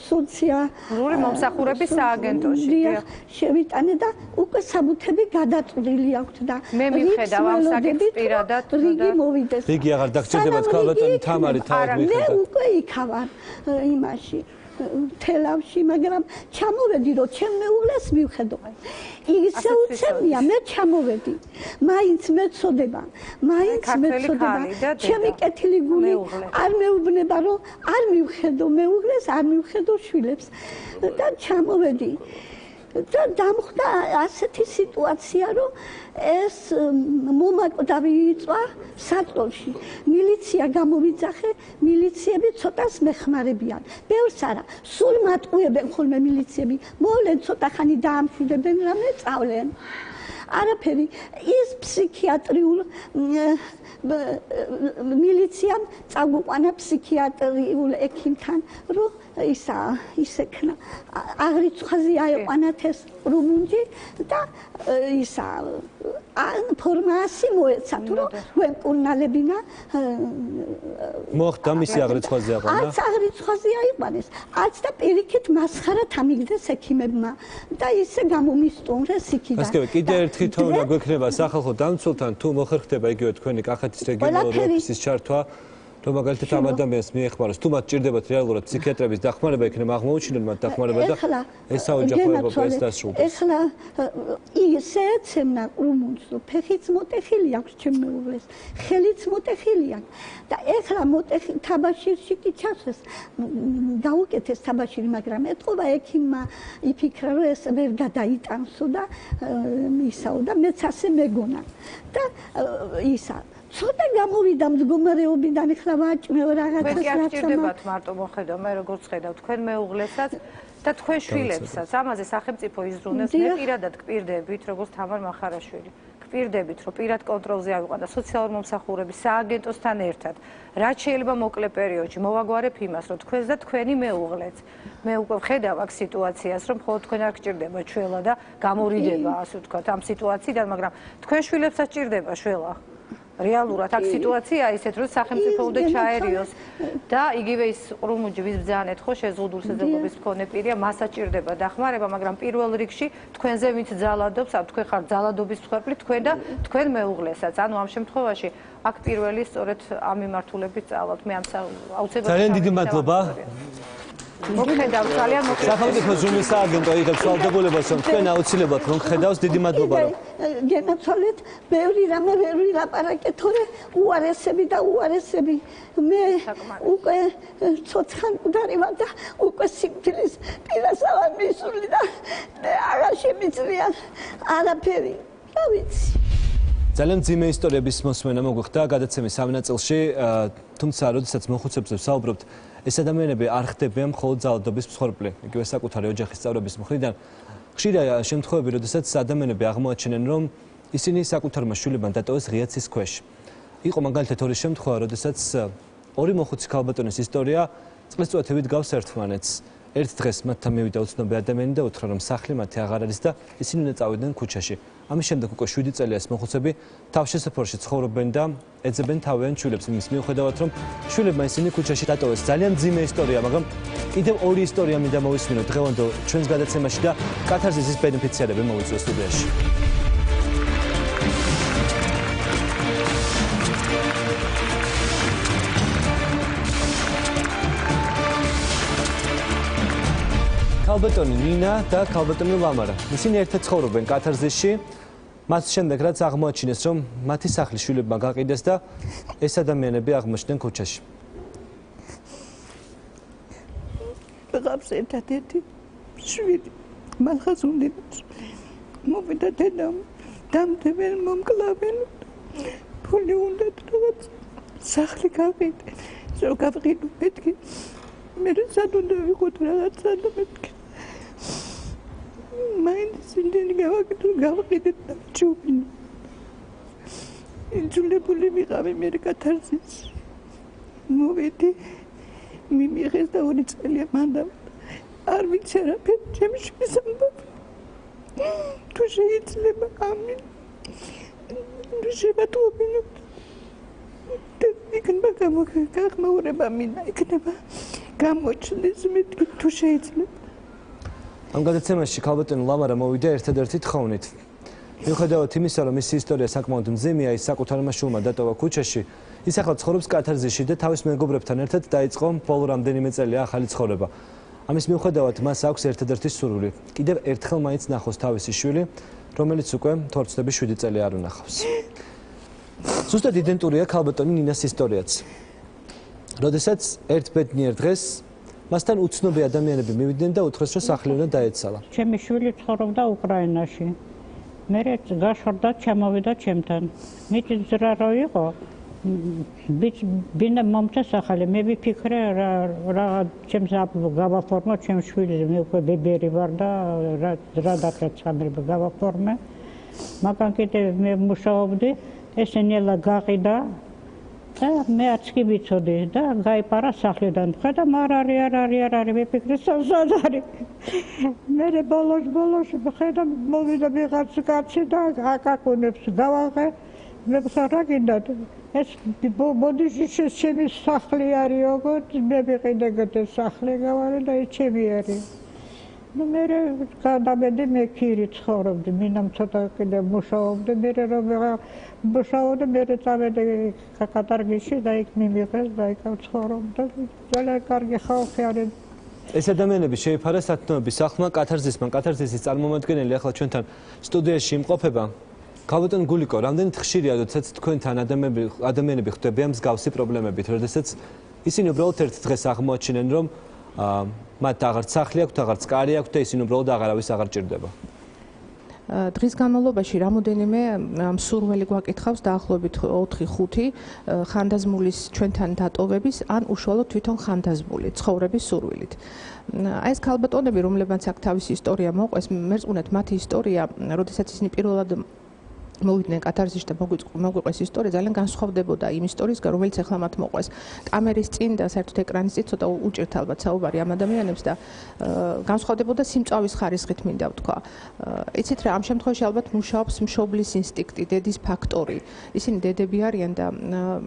სოციალური მომსახურების სააგენტოში.
დიახ, შევიტანე და უკვე საბუთები გადაწყვეტილი აქვს და
მე მივხედავ ამ საკითხს პირადად
რიგი მოვიდეს.
რიგი აღარ დაგჭირდებათ ქალბატონი თამარი თავად მივხედავ.
მე უკვე იქავარ იმაში თელავში, მაგრამ ჩამოვედი, რომ ჩემ მეუღლეს მივხედო. ისე უცემია, მე ჩამოვედი. მაინც მეწოდება, მაინც მეწოდება. ჩემი კეთილი გული არ მეუბნება, რომ არ მივხედო მეუღლეს, არ მივხედო შვილებს და ჩამოვედი. და დამხდა ასეთი სიტუაცია, რომ ეს მომაკვდავი იწვა საწოლში. მილიცია გამოვიძახე, მილიციები ცოტას მეხმარებიან. ბევრს არა, სულ მატყუებენ ხოლმე მილიციები. მოვლენ ცოტა ხანი დაამშვიდებენ, რამე წავლენ. არაფერი, ის ფსიქიატრიულ მილიციამ წაგვიყვანა ფსიქიატრიულ ექიმთან, რომ ისექნა. აღრიცხვაზე აიყვანათ ეს რუმუნჯი და ისა ფორმასი მოეცათ, რომ ვემკურნალებინა.
მოხდა მისი აღრიცხვაზე აყვანა?
არც აღრიცხვაზე აიყვანეს, არც და პირიქით მასხარად ამიგდეს ექიმებმა და ისე გამომისტუმრეს იქიდან.
ასკევე, კიდე ერთი თორა გვექნება სახალხო დამცველთან, თუ მოხერხდება იგივე თქვენი კახეთის რეგიონალური ოფისის ჩართვა, რომ მაგალითად ამ ადამიანს მიეხმაროს, თუ მათ ჭირდებათ რეალურად ფსიქიატრების დახმარება, იქნება აღმოუჩინონ მათ დახმარება და ეს საოჯახოებობა ეს დასრულდეს.
ეხლა ისე ეცემნა რუმუნს, ფეხიც მოტეხილი აქვს ჩემ მეუღლეს, ხელიც მოტეხილი აქვს და ეხლა თაბაშირში კი ჩასვეს, გაუკეთეს თაბაშირი, მაგრამ ეთყობა ექიმმა იფიქრა, რომ ეს ვერ გადაიტანსო და ისაო და მეც ასე მეგონა და ისა ცოტა გამოვიდა მდგომარეობიდან, ეხლა ვაჭმევ რაღაცას.
თქვენ კი არ ჭირდებათ მარტო მოხედო, მე როგორც ხედავ თქვენ მეუღლესაც და თქვენ შვილებსაც. ამაზე სახელმწიფო იზრუნებს, მე პირადად გპირდებით, როგორც თამარ მახარაშვილი. გვპირდებით, რომ პირად კონტროლზე ავიყვან და სოციალური მომსახურების სააგენტოსთან ერთად, რაც შეიძლება მოკლე პერიოდში მოვაგვარებ იმას, რომ თქვენს და თქვენი მეუღლეც. მე უკვე ვხედავ აქ სიტუაციას, რომ მხოლოდ თქვენ არ გჭირდება შველა და გამორიდება, ასე ვთქვათ, ამ სიტუაციიდან, მაგრამ თქვენ შვილებსაც ჭირდება შველა. რეალურად აქ სიტუაციაა ისეთ, რომ სახელმწიფო უნდა ჩაერიოს და იგივე ის ყრუმუჯი ვის ბრძანეთ ხო შეზღუდული შესაძლებლობის მქონე პირია, მასაც ჭირდება დახმარება, მაგრამ პირველ რიგში თქვენზე ვინც ძალადობს, თქვენ ხართ ძალადობის მსხვერპლი, თქვენ და თქვენ მეუღლესაც. ანუ ამ შემთხვევაში აქ პირველი სწორედ ამ მიმართულებით წავალთ. მე ამ აუცილებლად
ძალიან დიდი მადლობა.
მოქმედავ ძალიან მოკლედ.
სახელმწიფო ზრუნვის სააგენტო იღებს ვალდებულებას, რომ თქვენ აუცილებლად რომ ხედავს, დიდი მადლობა რომ
გენაცვალეთ, ბევრი რამე ვერ ვილაპარაკე, თორე უარესები და უარესები. მე უკვე ცოცხალ მკვდარი ვარ და უკვე სიკვდილის პირასა ვარ მისული და აღარ შემიძლია არაფერი. რა ვიცი.
ძალიან მძიმე ისტორიების მოსმენა მოგვხდა გადაცემის ამ ნაწილში, თუმცა როდესაც მოხუცებზე ვსაუბრობთ, ეს ადამიანები არ ხდებიან მხოლოდ ძალადობის მსხვერპლი, იგივე საკუთარი ოჯახის წევრების მხრიდან. ხშირია შემთხვევები, როდესაც ადამიანები აღმოაჩენენ, რომ ისინი საკუთარმა შვილებმა დატოვეს ღია ცის ქვეშ. იყო მაგალითად ორი შემთხვევა, როდესაც ორი მოხუცი ქალბატონის ისტორია წყლისწვეთებით გავს ერთმანეთს. ერთ დღეს მათთან მივიდა უცნობი ადამიანი და უთხრა, რომ სახლი მათი აღარ არის და ისინი უნდა წავიდნენ ქუჩაში. ამის შემდეგ უკვე 7 წელია ეს მოხუცები თავშესაფრში ცხოვრობენ და ეძებენ თავიანთ შვილებს იმის მიუხედავად, რომ შვილებმა ისინი ქუჩაში დატოვეს. ძალიან მძიმე ისტორია, მაგრამ კიდევ ორი ისტორია მინდა მოვისმინოთ დღევანდელ ჩვენს გადაცემაში და კათარზისის ბენეფიციარები მოვიწვიოს სტუდიაში. ქალბატონი ნინა და ქალბატონი ლამარა. ისინი ერთად ცხოვრობენ კათარზისში. მას შემდეგ რაც აღმოაჩინეს, რომ მათი სახლი შვილებმა გაყიდეს და ეს ადამიანები აღმოჩნდნენ ქუჩაში.
ბღავს ერთადერთი შვილი მალხაზუნდინოს მოვიდა დედამ დამდებენ მომკლავენ ფული უნდა რაღაც სახლი გავყიდე რომ გავყიდო მეთქი მე სად უნდა ვიყოთ რაღაცა და მეთქი მაინც იმდენი გავყიდეთ და ჩუბინო იძულებული ვიყავი მე კათარზის მოვედი მიმიღეს და 2 წელია მანდა არ ვიცი არაფერი ჩემი შვილის ამბავ თუ შეიძლება ამინ თუ შევატყობინო იქნება გაღმაურება მინდა იქნება გამოჩნდეს მეთქი თუ შეიძლება
ამ გადაცემაში ქალბატონი ლამარა მოვიდა ერთადერთი თხოვნით. მიუხედავად იმისა, რომ მისი ისტორია საკმაოდ მძიმეა, ის საკუთარმა შვილმა დატოვა ქუჩაში, ის ახლა ცხოვრობს კათარზისში და თავის მეგობრებთან ერთად დაიწყო ბოლო რამდენიმე წელია ახალი ცხოვრება. ამის მიუხედავად მას აქვს ერთადერთი სურვილი, კიდევ ერთხელ მაინც ნახოს თავისი შვილი, რომელიც უკვე თორცდების 7 წელი არ უნახავს. ზუსტად იდენტურია ქალბატონი ნინას ისტორიაც. როდესაც ერთ ბედნიერ დღეს მასთან უცნობი ადამიანები მივიდნენ და უთხრეს, რომ სახლი უნდა დაეცალა.
ჩემი შვილი ცხოვრობდა უკრაინაში. მე გაშორდა, ჩამოვიდა ჩემთან. მით ძრა რო იყო, ბინა მომწა სახალე, მე ვიფიქრე რა ჩემს გავაფორმო ჩემ შვილზე, მე უკვე ბებერი ვარ და რა დაკეცამება გავაფორმე. მაგან კიდე მე მუშაობდი, ესენი ელა გაყიდა. და მე არც კი ვიცოდი და გაიპარა სახლიდან. ხედა არ არის ვიფიქრე სად არის. მე ბოლოს ხედა მოვიდა ვიღაც კაცი და აკაკუნებს გავაღე. მე რა გინდათ ეს ბოდიში ჩემი სახლი არის როგორ მე ვიყიდე სახლი გავარე და ეს ჩემი არის. ну მე გადავედი მე ქირი ცხოვრობდი მინამ ცოტა კიდე მუშაობდი მე რომ მუშაობდი მე წავედი კატარგიში და იქ მიმიღეს და იქ ცხოვრობდი ძალიან კარგი ხალხი არის
ეს ადამიანები შეიფარა სათნოების სახლმა კათარზისის წარმომადგენელი ახლა ჩვენთან სტუდიაში იმყოფება ქალბატონ გულიკო რამდენად ხშირია როდესაც თქვენთან ადამიანები ხვდებიან მსგავსი პრობლემებით როდესაც ისინი უბრალოდ ერთ დღეს აღმოაჩენენ რომ მათ აღარც სახლი აქვთ, აღარც კარი აქვთ და ისინი უბრალოდ აღარავის აღარ ჭირდება.
დღის განმავლობაში რამოდენიმე მსურველი გვაკითხავს დაახლოებით 4-5 ხანდაზმულის ჩვენთან დატოვების ან უშუალოდ თვითონ ხანდაზმული ცხოვრების სურვილით. აი ეს ქალბატონები, რომლებმაც აქ თავისი ისტორია მოყვეს, მერწმუნეთ მათი ისტორია, როდესაც ისინი პირველად
მოვიდნენ კათარსისში და მოგვიყვეს ისტორია ძალიან განსხვავდებოდა იმ ისტორიისგან, რომელიც ახლა მათ მოყვეს. კამერის წინ და საერთოდ ეკრანის წინ ცოტა უჭერთ ალბათ საუბარი ამ ადამიანებს და განსხვავდებოდა სიმწავის ხარისხით მინდა ვთქვა. იცით რა, ამ შემთხვევაში ალბათ მუშაობს მშობლის ინსტინქტი, დედის ფაქტორი. ისინი დედები არიან და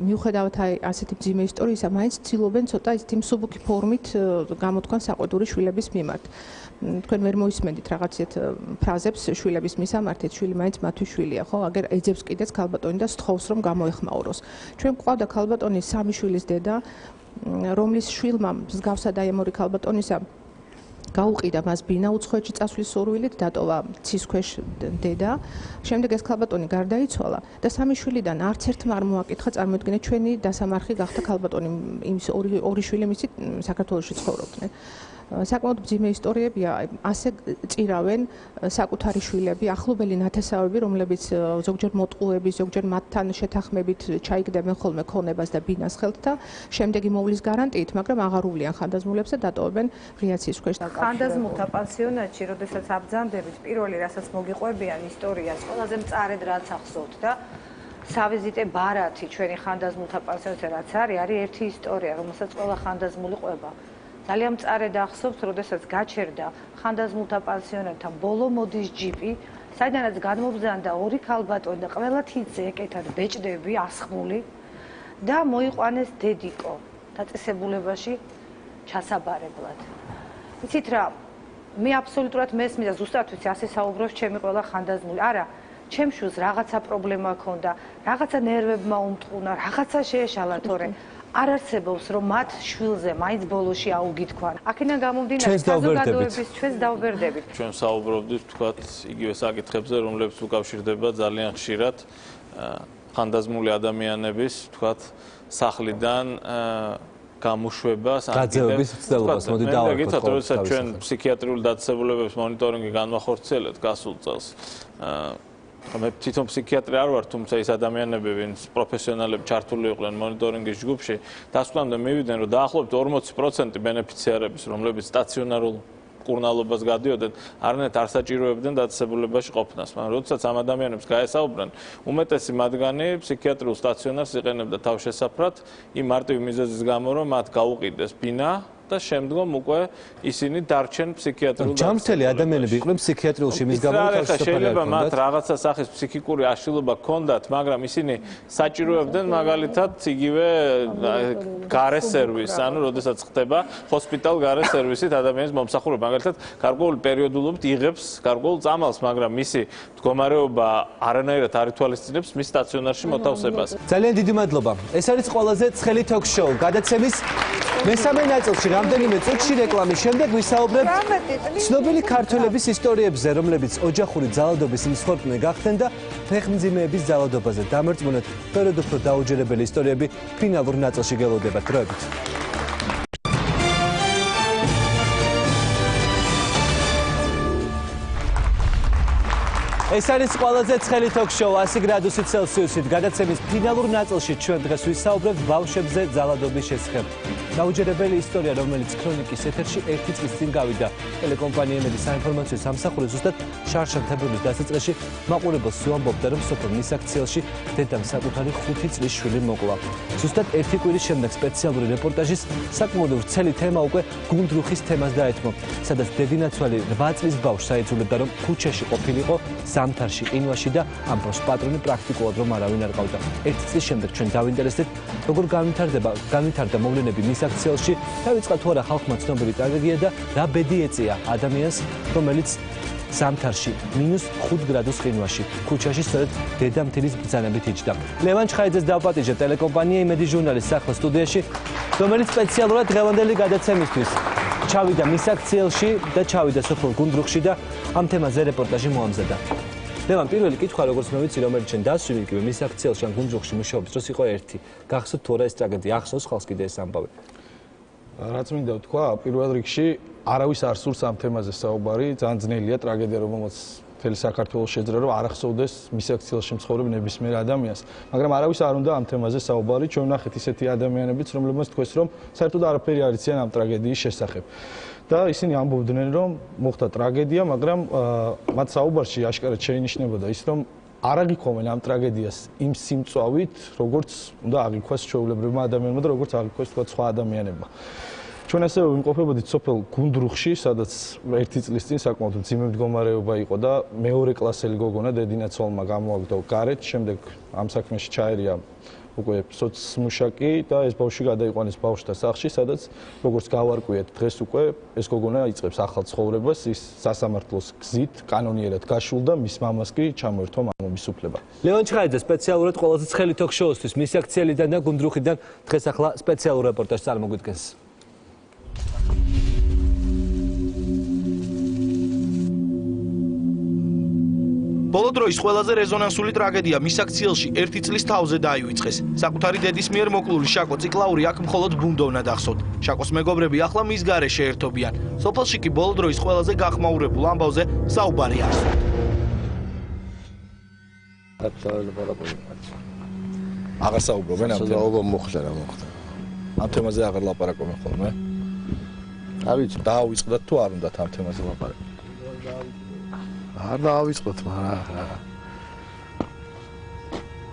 მიუხედავად ასეთი მძიმე ისტორიისა, მაინც ცდილობენ ცოტა ისეთი მსუბუქი ფორმით გამოთქვან საყვედური შვილების მიმართ. თქვენ ვერ მოისმენდით რაღაცეთ ფრაზებს შვილების მისამართით, შვილი მაინც მათთვის შვილია, ხო? აგერ ეძებს კიდეც ქალბატონი და სთხოვს რომ გამოეხმაუროს. ჩვენ გვყავდა ქალბატონის 3 შვილის დედა, რომლის შვილმა მსგავსად აი ამ ორი ქალბატონისა გაუყიდა მას ბინა უცხოეთში წასვლის სურვილით, დატოვა ცის ქვეშ დედა. შემდეგ ეს ქალბატონი გარდაიცვალა და 3 შვილიდან არც ერთმა არ მოაკითხა, წარმოიდგინეთ, ჩვენი დასამარხი გახდა ქალბატონი, იმის ორი შვილი მისი საქართველოში ცხოვრობდნენ. საკმაოდ მძიმე ისტორიებია, ასე წირავენ საკუთარი შვილები, ახლობელი ნათესავები, რომლებიც ზოგჯერ მოტყუების, ზოგჯერ მათთან შეთანხმებით ჩაიგდებენ ხოლმე ქონებას და ბინას ხელთ და შემდეგი მოვლის გარანტიით, მაგრამ აღარ უვლიან ხანდაზმულებს და დატოვებენ ღია ცის ქვეშ.
ხანდაზმულთა პანსიონატში, როდესაც აბძანდებით, პირველი რასაც მოგიყვებიან ისტორიას, ყველაზე მწარედ რაც ახსოვთ და სავიზიტე ბარათი ჩვენი ხანდაზმულთა პანსიონატზე რაც არის ერთი ისტორია, რომელსაც ყველა ხანდაზმული ყვება. ძალიან მწარედ ახსოვთ, როდესაც გაჩერდა ხანდაზმულთა პანსიონატთან ბოლო მოდის ჯიპი, საიდანაც გადმობზანდა 2 ქალბატონი და ყველა თითზე ეკეთათ ბეჭდები ასხმული და მოიყვანეს დედიკო დაწესებულებაში ჩასაბარებლად. იცით რა, მე აბსოლუტურად მესმის და ზუსტად ვიცი, ასე საუბრობს ჩემი ყველა ხანდაზმული. არა, ჩემ შვილს რაღაცა პრობლემა ჰქონდა, რაღაცა ნერვებმა უმტყუნა, რაღაცა შეეშალა, თორე არ არსებობს რომ მათ შვილზე მაინც ბოლოში აუგითქვან. აქედან გამომდინარე საზოგადოების ჩვენს დავბერდებით.
ჩვენ საუბრობდით თქვათ იგივე საკითხებზე, რომლებიც უკავშირდება ძალიან ხშირად ხანდაზმული ადამიანების თქვათ სახლიდან გამოშვებას ან
გაძევების ცდელობას მოდი დავარქოთ.
როდესაც ჩვენ ფსიქიატრიული დაწესებულებების მონიტორინგი განვახორციელებთ გასულ წელს მე თვითონ ფსიქიატრი არ ვარ, თუმცა ის ადამიანები, ვინც პროფესიონალები ჩართული იყვნენ მონიტორინგის ჯგუფში, დასკვნამდე მივიდნენ, რომ დაახლოებით 40% ბენეფიციარების, რომლებიც სტაციონარულ მკურნალობას გადიოდნენ, არანაირად არ საჭიროებდნენ დაწესებულებაში ყოფნას. მაგრამ როდესაც ამ ადამიანებს გაესაუბრნენ, უმეტესი მათგანი ფსიქიატრიულ სტაციონარს იყენებდა თავშესაფრად იმ მარტივი მიზეზის გამო, რომ მათ გაუყიდეს ბინა და შემდგომ უკვე ისინი დარჩენ ფსიქიატრიულ
ჯამრთელი ადამიანები იყვნენ ფსიქიატრიულში მის გამო
შეიძლება მათ რაღაცა სახის ფსიქიკური აშლილობა ჰქონდათ, მაგრამ ისინი საჭიროებდნენ მაგალითად იგივე გარე სერვისს, ანუ როდესაც ხდება ჰოსპიტალ გარე სერვისით ადამიანის მომსახურება, მაგალითად გარკვეული პერიოდულობით იღებს გარკვეულ წამალს, მაგრამ მისი მდგომარეობა არანაირად არ ითვალისწინებს მის სტაციონარში მოთავსებას.
ძალიან დიდი მადლობა. ეს არის ყველაზე ცხელი ток-შოუ. გადაცემის მესამე ნაწილში რამდენიმე წუთში რეკლამის შემდეგ ვისაუბრებთ ცნობილი ქართველების ისტორიებზე, რომლებიც ოჯახური ძალადობის მსხვერპლნი გახდნენ და ფეხმძიმეების ძალადობაზე. დამერწმუნეთ, ფერად უფრო დაუჯერებელი ისტორიები ფინალურ ნაწილში გელოდებათ. დროებით. ეს არის ყველაზე ცხელი ток-შოუ 100 გრადუსი ცელსიუსით. გადაცემის ფინალურ ნაწილში ჩვენ დღეს ვისაუბრებთ ბავშვებზე ძალადობის შესახებ. დაუჯერებელი ისტორია, რომელიც ქრონიკის ეთერში 1 წლის წინ გავიდა. ტელეკომპანია იმედი საინფორმაციო სამსახური ზუსტად შარშან თებერვლის დასაწყისში მაყურებელს ვამბობდა, რომ სოფელ მისაქციელში დედამ საკუთარი 5 წლის შვილი მოკლა. ზუსტად 1 კვირის შემდეგ სპეციალური რეპორტაჟის საკმაოდ ვრცელი თემა უკვე გუნდრუხის თემას დაეთმო, სადაც დედინაცვალი 8 წლის ბავშვს აიძულებდა, რომ ქუჩაში ყოფილიყო ზამთარში, ყინვაში და ამ ბავშვს პატრონი პრაქტიკულად რომ არავინ არ ყავდა. 1 წლის შემდეგ ჩვენ დავინტერესდით, როგორ განვითარდა მოვლენები მისაქციელში, დავიწყა თუ არა ხალხმა ცნობილი ტრაგედია და რა ბედი ეწია ადამიანს, რომელიც ზამთარში -5 გრადუს ყინვაში ქუჩაში სწორედ დედამთილის ბრძანებით იჯდა. ლევან ჩხაიძეს დავპატიჟე ტელეკომპანია იმედი ჟურნალის სახლის სტუდიაში, რომელიც სპეციალურად დღევანდელი გადაცემისთვის ჩავიდა მისაქციელში და ჩავიდა სოფელ გუნდრუხში და ამ თემაზე რეპორტაჟი მოამზადა. ლევან, პირველი კითხვა, როგორც მე ვიცი, რომელიც ჩვენ დასვი იგივე მისაქციელში ან გუნდრუხში მუშაობის დროს იყო ერთი. გახსოვთ თუ არა ეს ტრაგედია, ახსოვს ხალხს კიდე ეს ამბავი?
რაც მინდა ვთქვა, პირველ რიგში არავის არ სურს ამ თემაზე საუბარი, ძალიან ძნელია ტრაგედია, რომელსაც მთელი საქართველოს შეძრა, რომ არ ახსოვდეს მისაქციელში მცხოვრებ ნებისმიერ ადამიანს. მაგრამ არავის არ უნდა ამ თემაზე საუბარი, ჩვენ ვნახეთ ისეთი ადამიანებიც, რომლებმაც თქვეს, რომ საერთოდ არაფერი არ იციან ამ ტრაგედიის შესახებ. და ისინი ამბობდნენ, რომ მოხდა ტრაგედია, მაგრამ მათ საუბარში აშკარად შეინიშნებოდა ის, რომ არ აღიქვამენ ამ ტრაგედიას იმ სიმწვავით, როგორც უნდა აღიქვას ჩვეულებრივმა ადამიანებმა და როგორც აღიქვას თქვა სხვა ადამიანებმა. ჩვენ ასევე ვიმყოფებოდით სოფელ გუნდრუხში, სადაც ერთი წლის წინ საკმაოდ მძიმე მდგომარეობა იყო და მეორე კლასელი გოგონა დედინაცვალმა გამოაგდო გარეთ, შემდეგ ამ საქმეში ჩაერია უკვე სოცმუშაკი და ეს ბავშვი გადაიყვანეს ბავშვთა სახლში, სადაც როგორც გავარკვიეთ, დღეს უკვე ეს გოგონა იწყებს ახალ ცხოვრებას, ის სასამართლოს გზით კანონიერად გაშულდა, მის მამას კი ჩამოერთვა მამობის უფლება.
ლევან ჩხაიძე სპეციალურად ყველაზე ცხელი თოქ-შოუსთვის მის აქციელიდან და გუნდრუხიდან დღეს ახლა სპეციალურ რეპორტაჟს წარმოგვიდგენს.
ბოლო დროის ყველაზე რეზონანსული ტრაგედია მის აქციელში ერთი წლის თავზე დაივიწყეს. საკუთარი დედის მიერ მოკლული შაკო ციკლაური აქ მხოლოდ ბუნდოვნა დახსოვთ. შაკოს მეგობრები ახლა მის გარეშე ერთობიან. სოფელში კი ბოლო დროის ყველაზე გახმაურებულ ამბავზე საუბარი ახსოვთ.
აღარ საუბრობენ ამ თემაზე.
მოხდა რა მოხდა.
ამ თემაზე აღარ ლაპარაკობენ ხოლმე.
არ ვიცი,
დაავიწყდათ თუ არ უნდათ ამ თემაზე ლაპარაკი.
არ დავიწყოთ, მაგრამ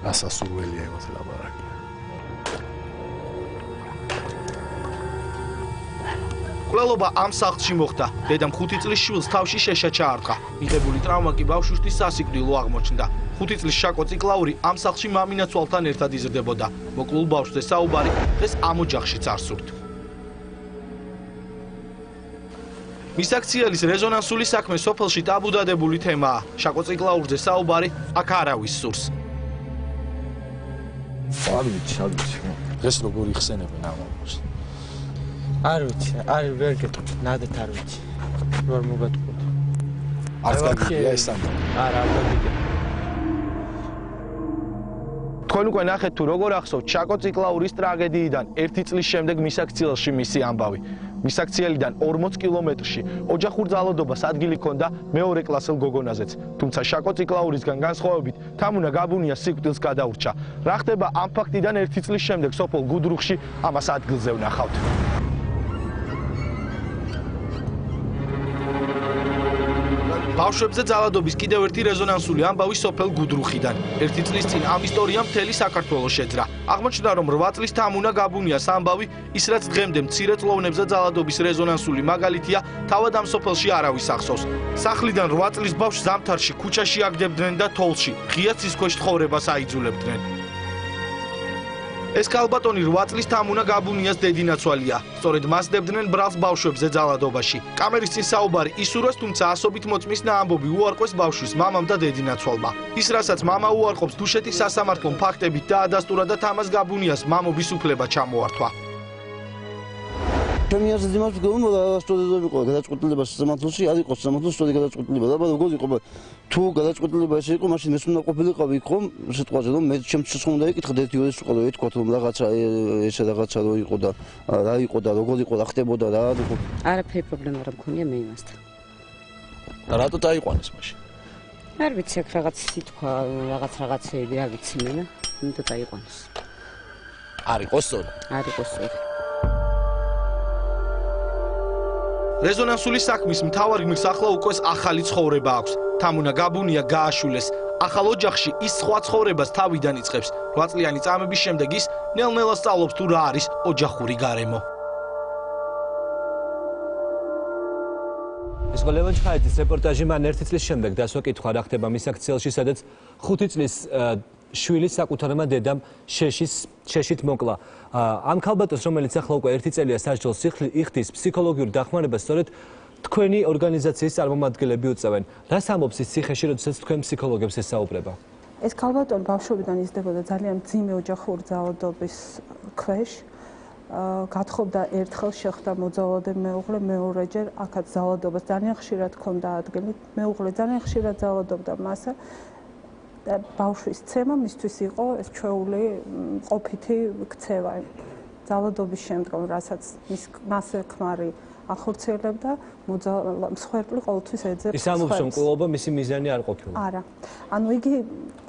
გასასურველია იმას ლაპარაკი.
კვლელობა ამ სახლში მოხდა. დედამ 5 წლის შვილს თავში შეშა ჩაარტყა. მიღებული ტრავმა კი ბავშვისთვის სასიკვდილო აღმოჩნდა. 5 წლის შაკო ციკლაური ამ სახლში მამინაცვალთან ერთად იზრდებოდა. მოკლულ ბავშვზე საუბარი დღეს ამ ოჯახშიც არ სურთ. მის აქციელის რეზონანსული საქმე სოფელში ტაბუდადებული თემაა. შაკო ციკლაურზე საუბარი აქ არავის სურს.
არ ვიცი.
დღეს როგორ იხსენებენ ამ ამბავს?
არ ვიცი, ვერ გეტყვით, ნადეთ არ ვიცი. ვერ მოგატყუთ.
არ გაგიგია ეს ამ.
არა, არ გაგიგია.
თქვენ უკვე ნახეთ თუ როგორ ახსოვთ შაკო ციკლაურის ტრაგედიიდან 1 წლის შემდეგ მის აქციელში მისი ამბავი. მის აქციელიდან 40 კილომეტრში ოჯახურ ძალადობას ადგილი ჰქონდა მეორე კლასელ გოგონაზეც. თუმცა შაკო ციკლაურისგან განსხვავებით თამუნა გაბუნია სიკვდილს გადაურჩა. რა ხდება ამ ფაქტიდან 1 წლის შემდეგ სოფელ გუდრუხში ამას ადგილზე ვნახავთ. ბავშვებზე ძალადობის კიდევ ერთი რეზონანსული ამბავი სოფელ გუდრუხიდან. 1 წლის წინ ამ ისტორიამ მთელი საქართველოს შეძრა. აღმოჩნდა, რომ 8 წლის თამუნა გაბუნიას ამბავი, ის რაც დღემდე მცირე წლოვნებზე ძალადობის რეზონანსული მაგალითია, თავად ამ სოფელში არავის ახსოვს. სახლიდან 8 წლის ბავშვს ზამთარში ქუჩაში აგდებდნენ და თოლში, ღია ცის ქვეშ ცხოვრებას აიძულებდნენ. ეს ქალბატონი 8 წლის თამუნა გაბუნიას დედინაცვალია. სწორედ მას დებდნენ ბრალს ბავშვებზე ძალადობაში. კამერის წინ საუბარი ისურვეს, თუმცა ასობით მოწმის და ამბობი უარყვეს ბავშვის მამამ და დედინაცვალმა. ის რასაც მამა უარყოფს დუშეთის სასამართლომ ფაქტებით დაადასტურა და თამას გაბუნიას მამობის უფლება ჩამოართვა.
ჩემი აზრით იმას ვგონი, რომ სტუდენტები ყო გადაწყვეტილება სასამართლოში, არ იყოს სასამართლოს სტუდენტი გადაწყვეტილება. და როგორ იყო, თუ გადაწყვეტილება ესე იყო, მაშინ ეს უნდა ყოფილიყავი იქ ხომ სიტყვაზე, რომ მე ჩემთვის უნდა ეკითხა ერთი ორი სიტყვა, ეთქვა რომ რაღაცა ესე რაღაცა რო იყო და რა იყო და როგორ იყო, რა ხდებოდა რა იყო.
არაფერი პრობლემა არ მქონია მე იმასთან.
რატო დაიყვანეს მაშინ?
არ ვიცი, აქ რაღაც სიტყვა, რაღაცეები, რა ვიცი მე, უნდა დაიყვანეს.
არ იყო სწორი.
არ იყო სწორი.
რეზონანსული საქმის მთავარ გმირს ახლა უკვე ახალი ცხოვრება აქვს. თამუნა გაბუნია გააშულეს. ახალ ოჯახში ის სხვა ცხოვრებას თავიდან იწყებს. 8 წლიანი წამების შემდეგ ის ნელ-ნელა სწავლობს თუ რა არის ოჯახური გარემო.
ეს ლევან ჩხაიძის რეპორტაჟი მან 1 წლის შემდეგ დასვა კითხვა რა ხდება მის აქციელში, სადაც 5 წლის შვილის საკუთარმა დედამ შეშით მოკლა. ამ ქალბატონს, რომელიც ახლა უკვე 1 წელია სასჯელს იხდის, ფსიქოლოგიური დახმარება სწორედ თქვენი ორგანიზაციის წარმომადგენლები უწევენ. რას ამბობს ის ციხეში, როდესაც თქვენ ფსიქოლოგებს ესაუბრება?
ეს ქალბატონი ბავშვობიდან იზრდებოდა ძალიან მძიმე ოჯახური ძალადობის ქვეშ. გათხოვდა ერთხელ, შეხვდა მოძალადე მეუღლე, მეორეჯერ აქაც ძალადობას ძალიან ხშირად ჰქონდა ადგილი. მეუღლე ძალიან ხშირად ძალადობდა მასა. ბავშვის ცემა მისთვის იყო ეს ჩვეული ყოფითი ქცევა. ძალადობის შემდგომ, რასაც მასე ქმარი ახორციელებდა, მსხვერპლი ყოველთვის ეძებს.
ის ამბობს, რომ კვლობა მისი მიზანი არ ყოფილა.
არა. ანუ იგი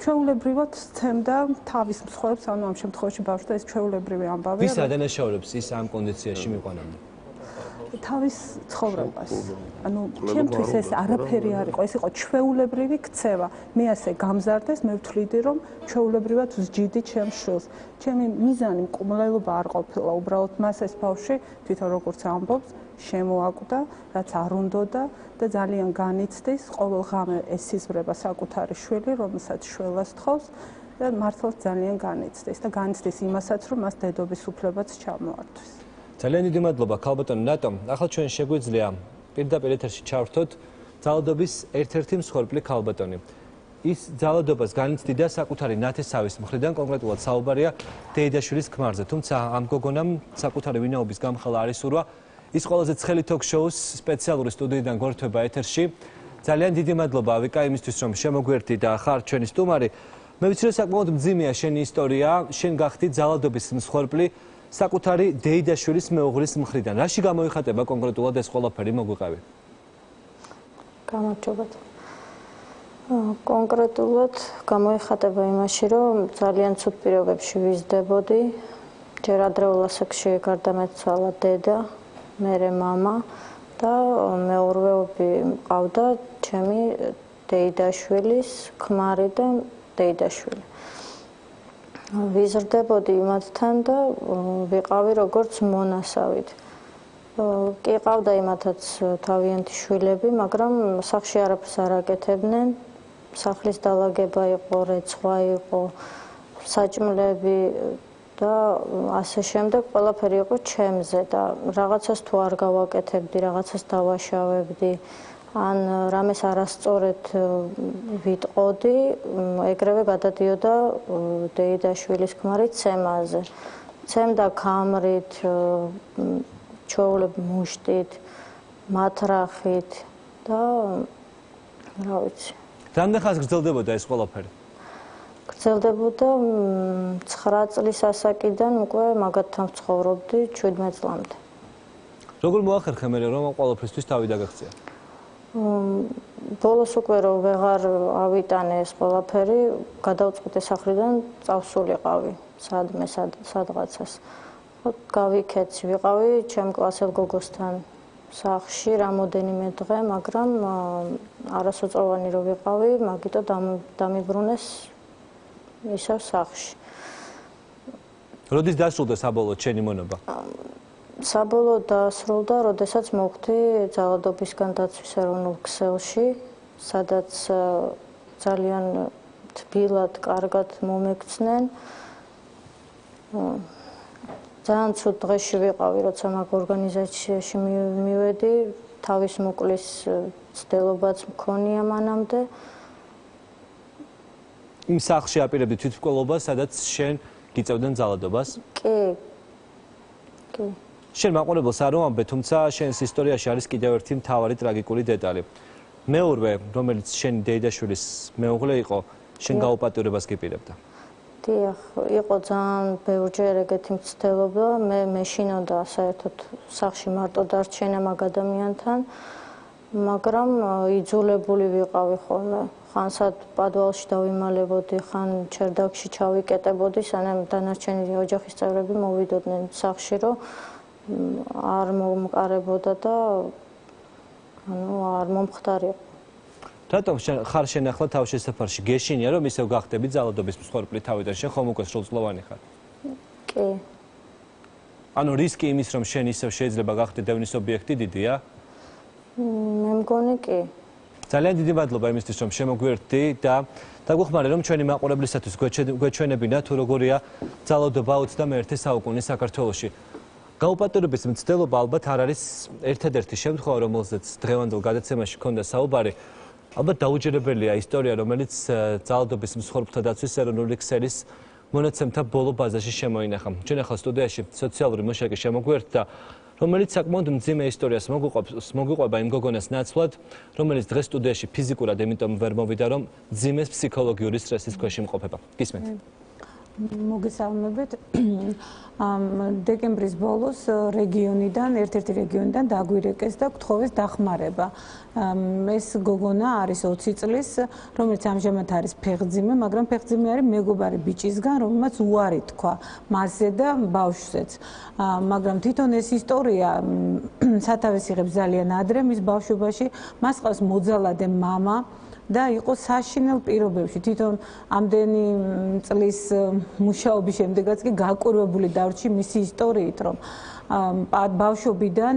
ჩვეულებრივად სცემდა თავის მსხვერპლს, ანუ ამ შემთხვევაში ბავშვს და ეს ჩვეულებრივი ამბავია.
ვის ადანაშაულებს ის ამ კონდიციაში მიყვანამდე?
თავის ცხოვრებას. ანუ ჩემთვის ეს არაფერი არ იყო, ეს იყო ჩვეულებრივი ქცევა. მე ასე გამზარდეს, მე ვთვლიდი, რომ ჩვეულებრივად ვსჯიდი ჩემს შვილს. ჩემი მიზანი მკვლელობა არ ყოფილა, უბრალოდ მას ეს ბავშვი თვითონ როგორც ამბობს, შემოაკვდა, რაც არ უნდოდა და ძალიან განიცდის ყოველ ღამე ეს სიზმრება საკუთარი შვილი, რომელსაც შველას თხოვს და მართლაც ძალიან განიცდის და განიცდის იმასაც, რომ მას დედობის უფლებაც ჩამოართვეს.
ძალიან დიდი მადლობა ქალბატონო ნატო. ახლა ჩვენ შეგვიძლია პირდაპირ ეთერში ჩავრთოთ ძალადობის ერთ-ერთი მსხვერპლი ქალბატონი. ის ძალადობას განიცდიდა საკუთარი ნათესავის მხრიდან, კონკრეტულად საუბარია დეიდაშვილის ქმარზე, თუმცა ამ გოგონამ საკუთარი ვინაობის გამხელა არ ისურვა. ის ყველაზე ცხელი თოქ-შოუს სპეციალური სტუდიიდან გვერდება ეთერში. ძალიან დიდი მადლობა ვიკა იმისთვის, რომ შემოგვერთდი და ხარ ჩვენი სტუმარი. მე ვიცი, რომ საკმაოდ მძიმეა შენი ისტორია, შენ გახდი ძალადობის მსხვერპლი საკუთარი დეიდაშვილის მეუღლის მხრიდან. რაში გამოიხატება კონკრეტულად ეს ყველაფერი მოგვიყევი?
გამარჯობათ. კონკრეტულად გამოიხატება იმაში, რომ ძალიან ცუდ პირობებში ვიზრდებოდი. ჯერ ადრეულ ასაკში გარდამეცვალა დედა, მერე მამა და მეურვეობი მყავდა ჩემი დეიდაშვილის ქმარი და დეიდაშვილი. ვიზრდებოდი იმათთან და ვიყავი როგორც მონასავით. კი ყავდა იმათაც თავიანთი შვილები, მაგრამ სახლში არაფერს არ აკეთებდნენ. სახლის დალაგება იყო, რეცხვა იყო, საჭმლები და ასე შემდეგ ყველაფერი იყო ჩემზე და რაღაცას თუ არ გავაკეთებდი, რაღაცას დავაშავებდი, ან რამეს არასწორად ვიტყოდი, ეგრევე გადადიოდა დეიდაშვილის ქმარი ცემაზე. ცემდა ქამრით, ჩოულებ მუშტით, მათრახით და რა ვიცი.
რამდენ ხანს გრძელდებოდა ეს ყველაფერი?
გრძელდებოდა 9 წლის ასაკიდან უკვე მაგათთან ვცხოვრობდი 17 წლამდე.
როგორ მოახერხე მე რომ ამ ყველაფრისთვის თავი დაგეღწია?
ბოლოს უკვე რომ ვეღარ ავიტანე ეს ყველაფერი, გადავწყვიტე სახლიდან წავსულიყავი სადმე სადღაცას. გავიქეცი, ვიყავი ჩემ კლასელ გოგოსთან სახლში რამოდენიმე დღე, მაგრამ არასოწლოვანი რო ვიყავი, მაგიტო დამიბრუნეს ისევ სახლში.
როდის დასრულდა საბოლოოდ შენი მონობა?
საბოლოოდ დასრულდა, როდესაც მოვხვდი ძალადობისგან დაცვის ეროვნულ ქსელში, სადაც ძალიან თბილად, კარგად მომექცნენ. ძალიან ცუდ დღეში ვიყავი, როცა მაგ ორგანიზაციაში მივედი, თავის მოკვლის ცდილობაც მქონია მანამდე.
იმ სახლში აპირებდი თვითმკვლელობას, სადაც შენ გიწევდნენ ძალადობას?
კი. კი.
შენ მაყურებელს არ ვამბე, თუმცა შენს ისტორიაში არის კიდევ ერთი მთავარი ტრაგიკული დეტალი. მეურვე, რომელიც შენი დეიდაშვილის მეუღლე იყო, შენ გაუპატიურებას გიპირებდა.
დიახ, იყო ძალიან ბევრჯერ ეგეთი მცდელობა, მე მეშინოდა საერთოდ სახლში მარტო დარჩენა მაგ ადამიანთან, მაგრამ იძულებული ვიყავი ხოლმე. ხან სად პადვალში დავიმალებოდი, ხან ჩერდაკში ჩავიკეტებოდი, სანამ დანარჩენი ოჯახის წევრები მოვიდოდნენ სახლში, რომ არ მომყარებოდა და ანუ არ მომხდარიყო.
რატომ ხარ შენ ახლა თავშესაფარში? გეშინია რომ ისევ გახდები ძალადობის მსხვერპლი თავიდან, შენ ხომ უკვე სრულწლოვანი ხარ?
კი.
ანუ რისკი იმის რომ შენ ისევ შეიძლება გახდე დევნის ობიექტი დიდია?
მე მგონი კი.
ძალიან დიდი მადლობა იმისთვის რომ შემოგვერთდი და დაგუხმარე რომ ჩვენი მაყურებლისათვის გვეჩვენებინა თუ როგორია ძალადობა 21 საუკუნის საქართველოში. გაუპატიურების მცდელობა ალბათ არ არის ერთადერთი შემთხვევა, რომელზეც დღევანდელ გადაცემაში ჰქონდა საუბარი. ალბათ დაუჯერებელია ისტორია, რომელიც ძალადობის მსხვერპლთა დაცვის ეროვნული ქსელის მონაცემთა ბოლო ბაზაში შემოინახა. ჩვენ ახლა სტუდიაში სოციალური მოშაკი შემოგვერთდა, რომელიც საკმაოდ მძიმე ისტორიას მოგვიყვება იმ გოგონას ნაცვლად, რომელიც დღეს სტუდიაში ფიზიკურად იმიტომ ვერ მოვიდა, რომ მძიმე ფსიქოლოგიური სტრესის ქვეშ იმყოფება. გისმენთ?
მოგესალმებით. დეკემბრის ბოლოს რეგიონიდან, ერთ-ერთი რეგიონიდან დაგვირეკეს და გთხოვეს დახმარება. ეს გოგონა არის 20 წლის, რომელიც ამჟამად არის ფეხმძიმე, მაგრამ ფეხმძიმე არის მეგობარი ბიჭისგან, რომელმაც უარი თქვა მასზე და ბავშვზეც. მაგრამ თვითონ ეს ისტორია სათავეს იღებს ძალიან ადრე მის ბავშვობაში, მას ყავს მოძალადე მამა და იყო საშინელ პირობებში. თვითონ ამდენი წლის მუშაობის შემდეგაც კი გაკვირვებული დავრჩი მისი ისტორიით, რომ ბავშვობიდან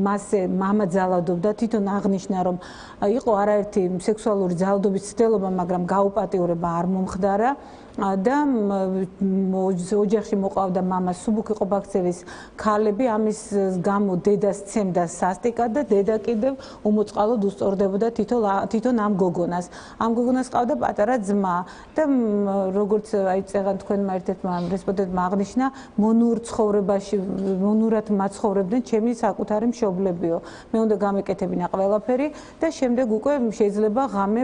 მასზე მამა ძალადობდა, თვითონ აღნიშნა, რომ იყო არაერთი სექსუალური ძალადობის ცდელობა, მაგრამ გაუპატიურება არ მომხდარა. და ოჯახში მოყავდა მამა სუბუქი ყოფაქცევის ქალები, ამის გამო დედას ცემდა სასტიკად და დედა კიდევ უმოწყალოდ უსწორდებოდა თვითონ ამ გოგონას. ამ გოგონას ყავდა პატარა ძმა და როგორც აი წეგან თქვენმა ერთ-ერთმა რესპონდენტმა აღნიშნა, მონურ ცხოვრებაში, მონურად მაცხოვრებდნენ ჩემი საკუთარი მშობლებიო. მე უნდა გამეკეთებინა ყველაფერი და შემდეგ უკვე შეიძლება ღამე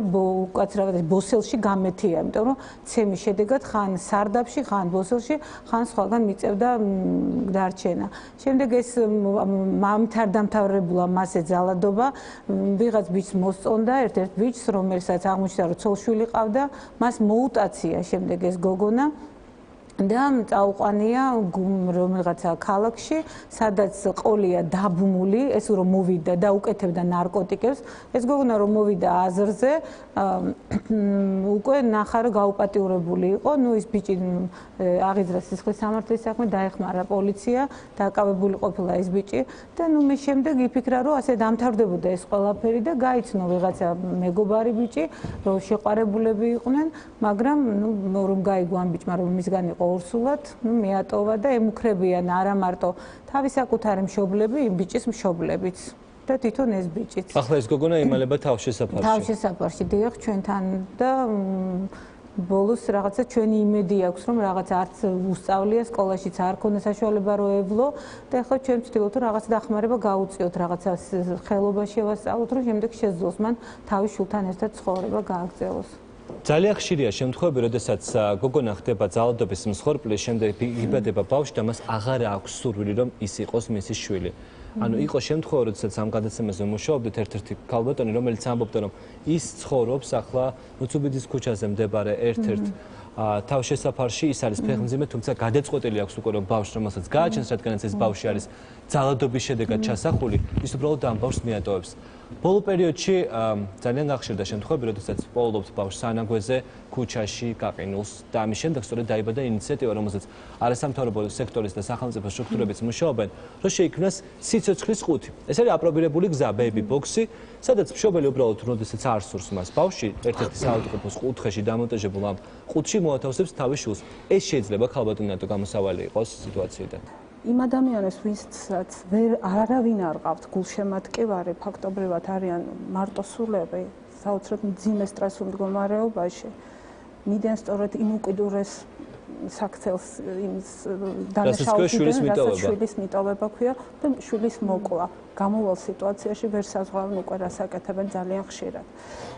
უკაცრავად ბოსელში გამეთია, იმიტომ რომ ცემის შედეგად ხან სარდაფში, ხან ბოსელში, ხან სხვაგან მიწევდა დარჩენა. შემდეგ ეს მამთარ დამთავრებულა მასე ძალადობა, ვიღაც ბიჭს მოსწონდა, ერთ-ერთ ბიჭს, რომელსაც აღმოჩნდა, რომ ცოლ-შვილი ყავდა, მას მოუტაცია შემდეგ ეს გოგონა. და წაუყვანია რომელიღაცა ქალაქში, სადაც ყოლია დაბმული, ეს რომ მოვიდა და უკეთებდა ნარკოტიკებს, ეს გოგონა რომ მოვიდა აზრზე, უკვე ნახა რომ გაუპატიურებული იყო, ნუ ის ბიჭი აღიძრა სისხლის სამართლის საქმე, დაეხმარა პოლიცია, დაკავებული ყოფილა ეს ბიჭი და ნუ მე შემდეგ იფიქრა, რომ ასე დამთავრდებოდა ეს ყველაფერი და გაიცნო ვიღაცა მეგობარი ბიჭი, რომ შეყვარებულები იყვნენ, მაგრამ ნუ რომ გაიგო ამ ბიჭმა, რომ მისგან იყო ორსულად, მეატოვა და ემუქრებიან არა მარტო თავის საკუთარი მშობლები, იმ ბიჭის მშობლებიც და თვითონ ეს ბიჭიც.
ახლა ეს გოგონა იმალება თავშესაფარში.
თავშესაფარში დიახ, ჩვენთან და ბოლოს რაღაცა ჩვენი იმედი აქვს, რომ რაღაც არც უსწავლია, სკოლაშიც არ ქონდა საშუალება რო ევლო და ახლა ჩვენ ვცდილობთ რომ რაღაც დახმარება გაუწიოთ, რაღაცა ხელობაში ავასწავლოთ, რომ შემდეგ შეძლოს მან თავის შვილთან ერთად ცხოვრება გააგრძელოს.
ძალიან ხშირია შემთხვევები, როდესაც გოგონა ხდება ძალადობის მსხვერპლის, შემდეგ იბადება ბავშვი და მას აღარ აქვს სურვილი, რომ ის იყოს მისი შვილი. ანუ იყო შემთხვევა, როდესაც ამ გადაცემაზე მუშაობდით ერთ-ერთი ქალბატონი, რომელიც ამბობდა, რომ ის ცხოვრობს ახლა მოცუბიძის ქუჩაზე მდებარე ერთ-ერთ თავშესაფარში, ის არის ფეხმძიმე, თუმცა გადაწყვეტილი აქვს უკვე რომ ბავშვს, რომელსაც გააჩენს, რადგანაც ეს ბავშვი არის ძალადობის შედეგად ჩასახული, ის უბრალოდ ამ ბავშვს მიატოვებს. ბოლო პერიოდში ძალიან გახშირდა შემთხვევები, როდესაც პოულობს ბავშვს სანაგვეზე, ქუჩაში, გაყინულს და ამის შემდეგ სწორედ დაიბადა ინიციატივა, რომელზეც არასამთავრობო სექტორის და სახელმწიფო სტრუქტურებიც მუშაობენ, რომ შეიქმნას სიცოცხლის ყუთი. ეს არის აპრობირებული გზა, ბეიბი ბოქსი, სადაც მშობელი უბრალოდ როდესაც არ სურს მას ბავშვი, ერთ-ერთი საავადმყოფოს კუთხეში დამონტაჟებულ ამ ყუთში მოათავსებს თავის შვილს. ეს შეიძლება ქალბატონად გამოსავალი იყოს სიტუაციიდან.
იმ ადამიანებს, ვისაც არავინ არ ყავთ გულშემატკივარი, ფაქტობრივად არიან მარტოსულები, საოცრად მძიმე სტრესულ მდგომარეობაში, მიდიან სწორედ იმ უკიდურეს საქცელს, იმ დანაშაულს, რასაც შვილის მიტოვება ქვია და შვილის მოკლა. გამოვალ სიტუაციაში ვერ საზღვრავენ უკვე რას აკეთებენ ძალიან ხშირად.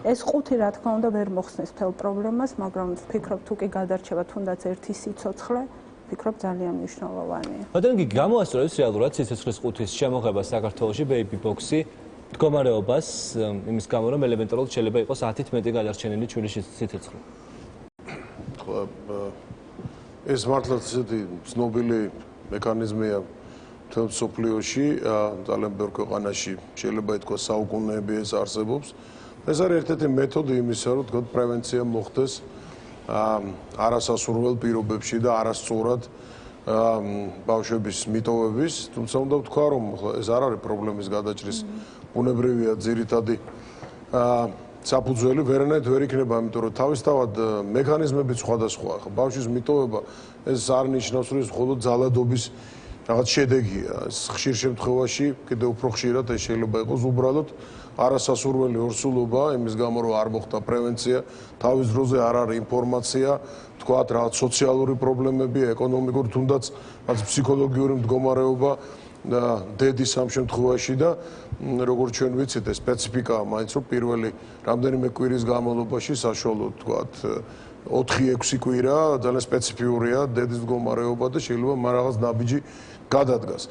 ეს ყუთი რა თქმა უნდა ვერ მოხსნეს მთელ პრობლემას, მაგრამ ვფიქრობ თუ კი გადარჩება თუნდაც ერთი სიცოცხლე, ვფიქრობ ძალიან მნიშვნელოვანია.
მაგრამ კი გამოასწორებს რეალურად სიცოცხლის ყუთის შემოღება საქართველოში ბეიბი ბოქსი მდგომარეობას იმის გამო რომ ელემენტარულად შეიძლება იყოს 10-ით მეტი გადარჩენილი ჩვილი სიცოცხლე.
ეს მართლაც ისეთი ცნობილი მექანიზმია მთელ მსოფლიოში, ძალიან ბევრ ქვეყანაში შეიძლება ითქვას საუკუნეები ეს არსებობს. ეს არის ერთ-ერთი მეთოდი იმისა, რომ თქო პრევენცია მოხდეს არასასურველ პირობებში და არასწორად ბავშვების მიტოვების, თუმცა უნდა ვთქვა, რომ ეს არ არის პრობლემის გადაჭრის ბუნებრივია ძირითადი საფუძველი, ვერანაირად ვერ იქნება, იმიტომ რომ თავისთავად მექანიზმები სხვადასხვაა. ბავშვის მიტოვება ეს არ ნიშნავს, რომ ეს მხოლოდ ძალადობის რაღაც შედეგია. ეს ხშირ შემთხვევაში კიდევ უფრო ხშირად ეს შეიძლება იყოს უბრალოდ არასასურველი ორსულობა, იმის გამო რომ არ მოხდა პრევენცია, თავის დროზე არ არის ინფორმაცია, თქვათ რაღაც სოციალური პრობლემები, ეკონომიკური, თუნდაც რაღაც ფსიქოლოგიური მდგომარეობა დედის ამ შემთხვევაში და როგორც ჩვენ ვიცით, ეს სპეციფიკაა მაინც რომ პირველი რამდენიმე კვირის განმავლობაში საშუალოდ თქვათ 4-6 კვირა ძალიან სპეციფიურია დედის მდგომარეობა და შეიძლება მან რაღაც ნაბიჯი გადადგას.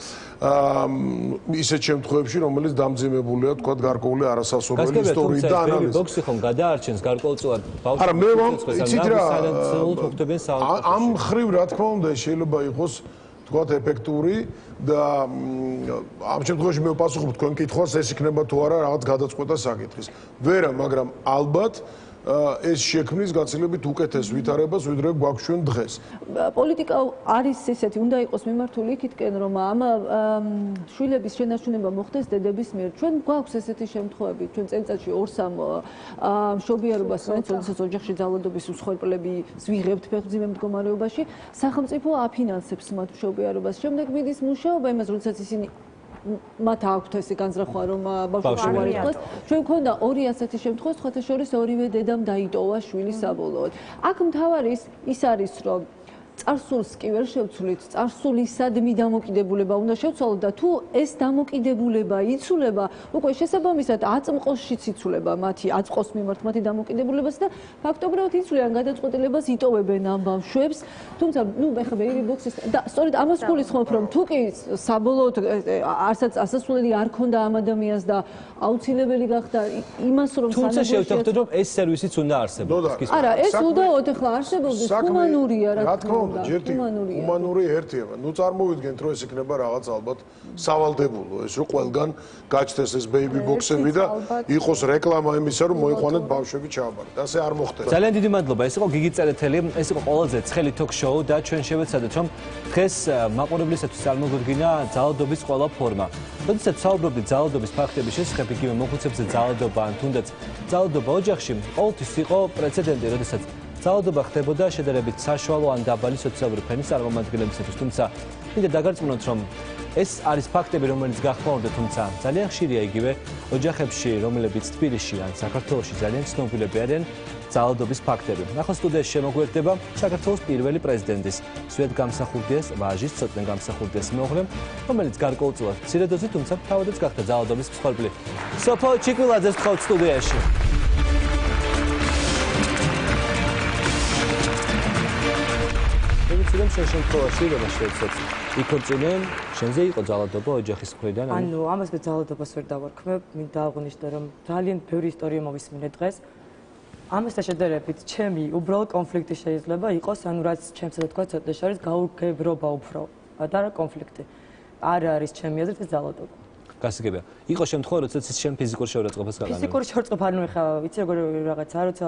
ისეთ შემთხვევებში, რომელიც დამძიმებულია, თქვა გარკვეული არასასურველი ისტორიით და ანალიზით.
ბოქსი ხომ გადაარჩენს გარკვეულწილად ბავშვს.
არა, მე იცით რა, ამ ხრივ რა თქმა უნდა შეიძლება იყოს თქვათ ეფექტური და ამ შემთხვევაში მე ვპასუხობ თქვენ კითხვას, ეს იქნება თუ არა რაღაც გადაწყვეტა საკითხის. ვერა, მაგრამ ალბათ ეს შექმნის გაცილებით უკეთეს ვითარებას, ვიდრე გვაქვს ჩვენ დღეს.
პოლიტიკა არის ესეთი, უნდა იყოს მიმართული იქითკენ, რომ ამ შვილების შენარჩუნება მოხდეს დედების მიერ. ჩვენ გვაქვს ესეთი შემთხვევები, ჩვენ წელიწადში 2-3 მშობიარობას, როდესაც ოჯახში ძალადობის მსხვერპლები ვიღებთ ფეხმძიმე მდგომარეობაში, სახელმწიფო აფინანსებს მათ მშობიარობას. შემდეგ მიდის მუშაობა იმას, როდესაც ისინი მათ აქვთ ესე განზრახვა რომ ბავშვი არ იყოს. ჩვენ გვქონდა 2 ასეთი შემთხვევა, სხვათა შორის ორივე დედამ დაიტოვა შვილი საბოლოოდ. აქ მთავარი ის არის, რომ წარსულს კი ვერ შევცვლით, წარსულისადმი დამოკიდებულება უნდა შევცვალოთ და თუ ეს დამოკიდებულება იცვლება, უკვე შესაბამისად აწმყოშიც იცვლება მათი აწმყოს მიმართ მათი დამოკიდებულებას და ფაქტობრივად იცვლიან გადაწყვეტილებას იტოვებენ ამ ბავშვებს. თუმცა, მე ხა ვერი ბოქსის და სწორედ ამას გულისხმობ, რომ თუ კი საბოლოოდ არცაც ასასვლელი არ ქონდა ამ ადამიანს და აუცილებელი გახდა იმას, რომ
თუმცა შევთანხმდეთ, რომ ეს სერვისიც უნდა არსებობდეს.
არა, ეს უდაოდ ახლა არსებობდეს, ჰუმანურია რა თქმა უნდა.
ჰუმანური ერთია. ნუ წარმოვიდგენთ, რომ ეს იქნება რაღაც ალბათ სავალდებულო, ეს რომ ყველგან გაჩნდეს ეს ბეიბი ბოქსები და იყოს რეკლამა იმისა, რომ მოიყვანეთ ბავშვები ჩააბარეთ. ასე არ მოხდება.
ძალიან დიდი მადლობა. ეს იყო გიგი წერეთელი, ეს იყო ყველაზე ცხელი თოქ-შოუ და ჩვენ შევეცადეთ, რომ დღეს მაყურებლისათვის წარმოგვიდგინა ძალადობის ყველა ფორმა. როდესაც საუბრობთ ძალადობის ფაქტების შესახებ, იგივე მოხუცებზე ძალადობა ან თუნდაც ძალადობა ოჯახში, ყოველთვის იყო პრეცედენტი, როდესაც ძალადობა ხდებოდა შედარებით საშუალო ან დაბალი სოციალური ფენის წარმომადგენლებისათვის, თუმცა მინდა დაგარწმუნოთ, რომ ეს არის ფაქტები, რომელიც გახმაურდა, თუმცა ძალიან ხშირია იგივე ოჯახებში, რომლებიც თბილისში ან საქართველოში ძალიან ცნობილები არიან ძალადობის ფაქტები. ახლა სტუდიაში შემოგვერდება საქართველოს პირველი პრეზიდენტის, სვეტ გამსახურდიას ვაჟის, ცოტნე გამსახურდიას მეუღლე, რომელიც გარკვეულწილად მცირე დოზით, თუმცა თავადაც გახდა ძალადობის მსხვერპლი. სოფო ჩიკვილაძეს ვთხოვთ სტუდიაში. რომ შენ შემთხვევაში როცა შეეცეთ იქორწინე, შენზე იყო ძალადობა ოჯახის მხრიდან?
ანუ ამას მე ძალადობას ვერ დავარქმევ, მინდა აღვნიშნო, რომ ძალიან ბევრი ისტორია მოვისმინე დღეს. ამასთან შედარებით, ჩემი უბრალოდ კონფლიქტი შეიძლება იყოს, ანუ რაც ჩემსა და თქვა ცოტა შორის გაუგებრობა უფრო და რა კონფლიქტი. არ არის ჩემი აზრით ეს ძალადობა.
გასაგებია. იყო შემთხვევა, როდესაც ის შენ ფიზიკურ შეურაცხყოფას გაყენებდა? ფიზიკურ
შეურაცხყოფა, ანუ ეხა ვიცი როგორ რაღაცა, როცა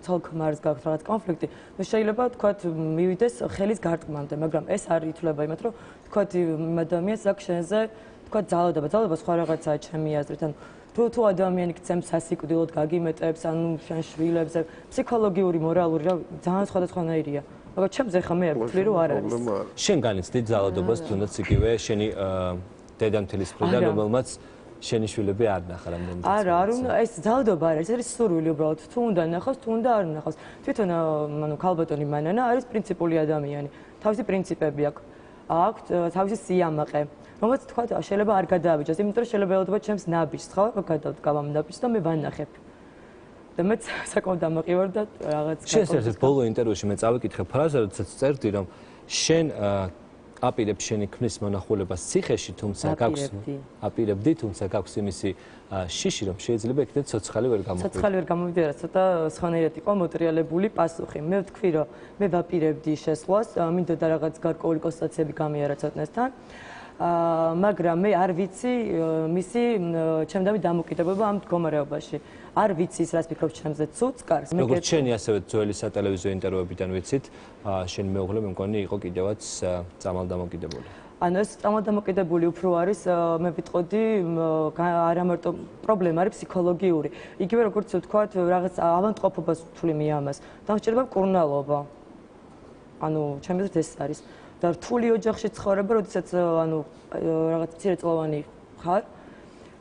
ცოლ-ქმარს გაქვს რაღაც კონფლიქტი, შეიძლება თქვათ მივიდეს ხელის გარტყმამდე, მაგრამ ეს არ ითვლება იმათ, რომ თქვათ იმ ადამიანს აქვს შენზე თქვათ ძალადობა. ძალადობა სხვა რაღაცაა ჩემი აზრით, ანუ თუ ადამიანი გცემს სასიკვდილოდ გაგიმეტებს, ანუ შენ შვილებზე, ფსიქოლოგიური, მორალური რა ძალიან სხვადასხვანაირია. მაგრამ ჩემზე ხა მე არ ვთვლი, რომ არ არის.
შენ განიცდით ძალადობას, თუნდაც იგივე შენი დედამთილის მხრიდან, რომელმაც შენი შვილები არ ნახა რამდენი წელი.
არა, არ უნდა ეს ძალადობა არის, ეს არის სურვილი უბრალოდ. თუ უნდა ნახოს, თუ უნდა არ ნახოს. თვითონ ანუ ქალბატონი მანანა არის პრინციპული ადამიანი. თავისი პრინციპები აქვს. აქვს თავისი სიამაყე. რომელიც თქვა შეიძლება არ გადააბიჯოს, იმიტომ რომ შეიძლება ელოდება ჩემს ნაბიჯს, ხო? გადავდგავ ამ ნაბიჯს და მე ვანახებ. და მეც საკმაოდ დამაყივარ და რაღაც
შენ ერთ ბოლო ინტერვიუში მე წავიკითხე ფრაზა, როდესაც წერდი, რომ შენ აპირებ შენი ქმრის მონახულებას ციხეში, თუმცა გაქვს აპირებდი, თუმცა გაქვს იმისი შიში, რომ შეიძლება იქნებ ცოცხალი ვერ გამოვიდე.
ცოცხალი ვერ გამოვიდე, რა ცოტა სხვანაირად იყო მოტრიალებული პასუხი. მე ვთქვი, რომ მე ვაპირებდი შესვლას, მინდოდა რაღაც გარკვეული კონსტატაციები გამიარა ცოტნესთან. მაგრამ მე არ ვიცი მისი ჩემდამი დამოკიდებულება ამ მდგომარეობაში. არ ვიცი ის, რას ფიქრობ ჩემზე ცუც კარს.
როგორც შენი ასევე ძველი სატელევიზიო ინტერვიუებიდან ვიცით, შენი მეუღლე მე მგონი იყო კიდევაც წამალდამოკიდებული.
ანუ ეს წამალდამოკიდებული უფრო არის, მე ვიტყოდი, არა მარტო პრობლემა არის ფსიქოლოგიური. იგივე როგორც ვთქვათ, რაღაც ავანტყოფობას ვთვლი მე ამას. დამსჭირდება მკურნალობა. ანუ ჩემი აზრით ეს არის. და რთული ოჯახში ცხოვრება, როდესაც ანუ რაღაც მცირეწლოვანი ხარ,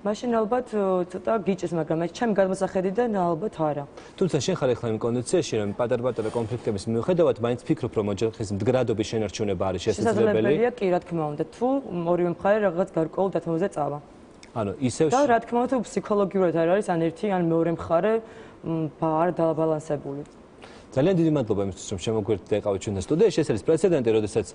მაშინ ალბათ ცოტა გიჭირს, მაგრამ ეს ჩემი გადმოსახედიდან ალბათ არა.
თუმცა შენ ხარ ახლა იმ კონდიციაში, რომ პატარ-პატარა კონფლიქტების მიუხედავად, მაინც ფიქრობ, რომ ოჯახის მდგრადობის შენარჩუნება არის შესაძლებელი.
შესაძლებელია, კი, რა თქმა უნდა, თუ ორივე მხარე რაღაც გარკვეულ დათმობაზე წავა.
ანუ ისევ
და რა თქმა უნდა, ფსიქოლოგიურად არ არის ან ერთი ან მეორე მხარე არ დაბალანსებული.
ძალიან დიდი მადლობა იმისთვის, რომ შემოგვერთდით და იყავით ჩვენთან სტუდიაში. ეს არის პრეცედენტი, როდესაც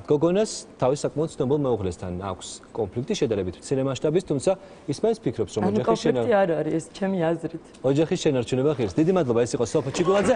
გოგონას თავის საკმაოდ ცნობილ მეუღლესთან აქვს კონფლიქტი შედარებით მცირე მასშტაბის, თუმცა ის მაინც ფიქრობს, რომ ოჯახის
კონფლიქტი არ არის, ეს ჩემი აზრით.
ოჯახის შენარჩუნება ღირს. დიდი მადლობა, ეს იყო სოფო ჩიგულაძე.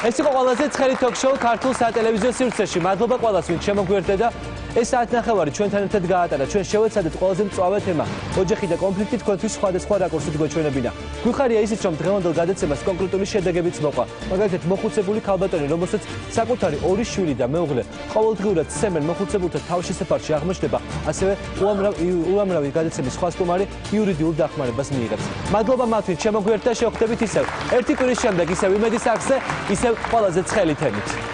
ეს იყო ყველაზე ცხელი ток-შოუ ქართულ სატელევიზიო სივრცეში. მადლობა ყველას, ვინც შემოგვერთდა და ეს საათნახევარი ჩვენთან ერთად გაატარა. ჩვენ შევეცადეთ ყველაზე მწვავე თემა ოჯახი და კონფლიქტი თქვენთვის სხვადასხვა რაკურსით გვეჩვენებინა. გვიხარია ისიც, რომ დღევანდელ გადაცემას კონკრეტული შედეგებიც მოყვა. მაგალითად, მოხუცებული ქალბატონი, რომელსაც საკუთარი ორი შვილი და მეუღლე ყოველდღიურად სცემენ მოხუცებულთა თავშესაფარში აღმოჩნდება, ასევე უამრავი გადაცემის სხვა სტუმარი იურიდიულ დახმარებას მიიღებს. მადლობა მათ, ვინც შემოგვერთდა, შევხვდებით ისევ ერთი კვირის შემდეგ, ისევ იმედის არხზე, ისევ ყველაზე ცხელი თემით.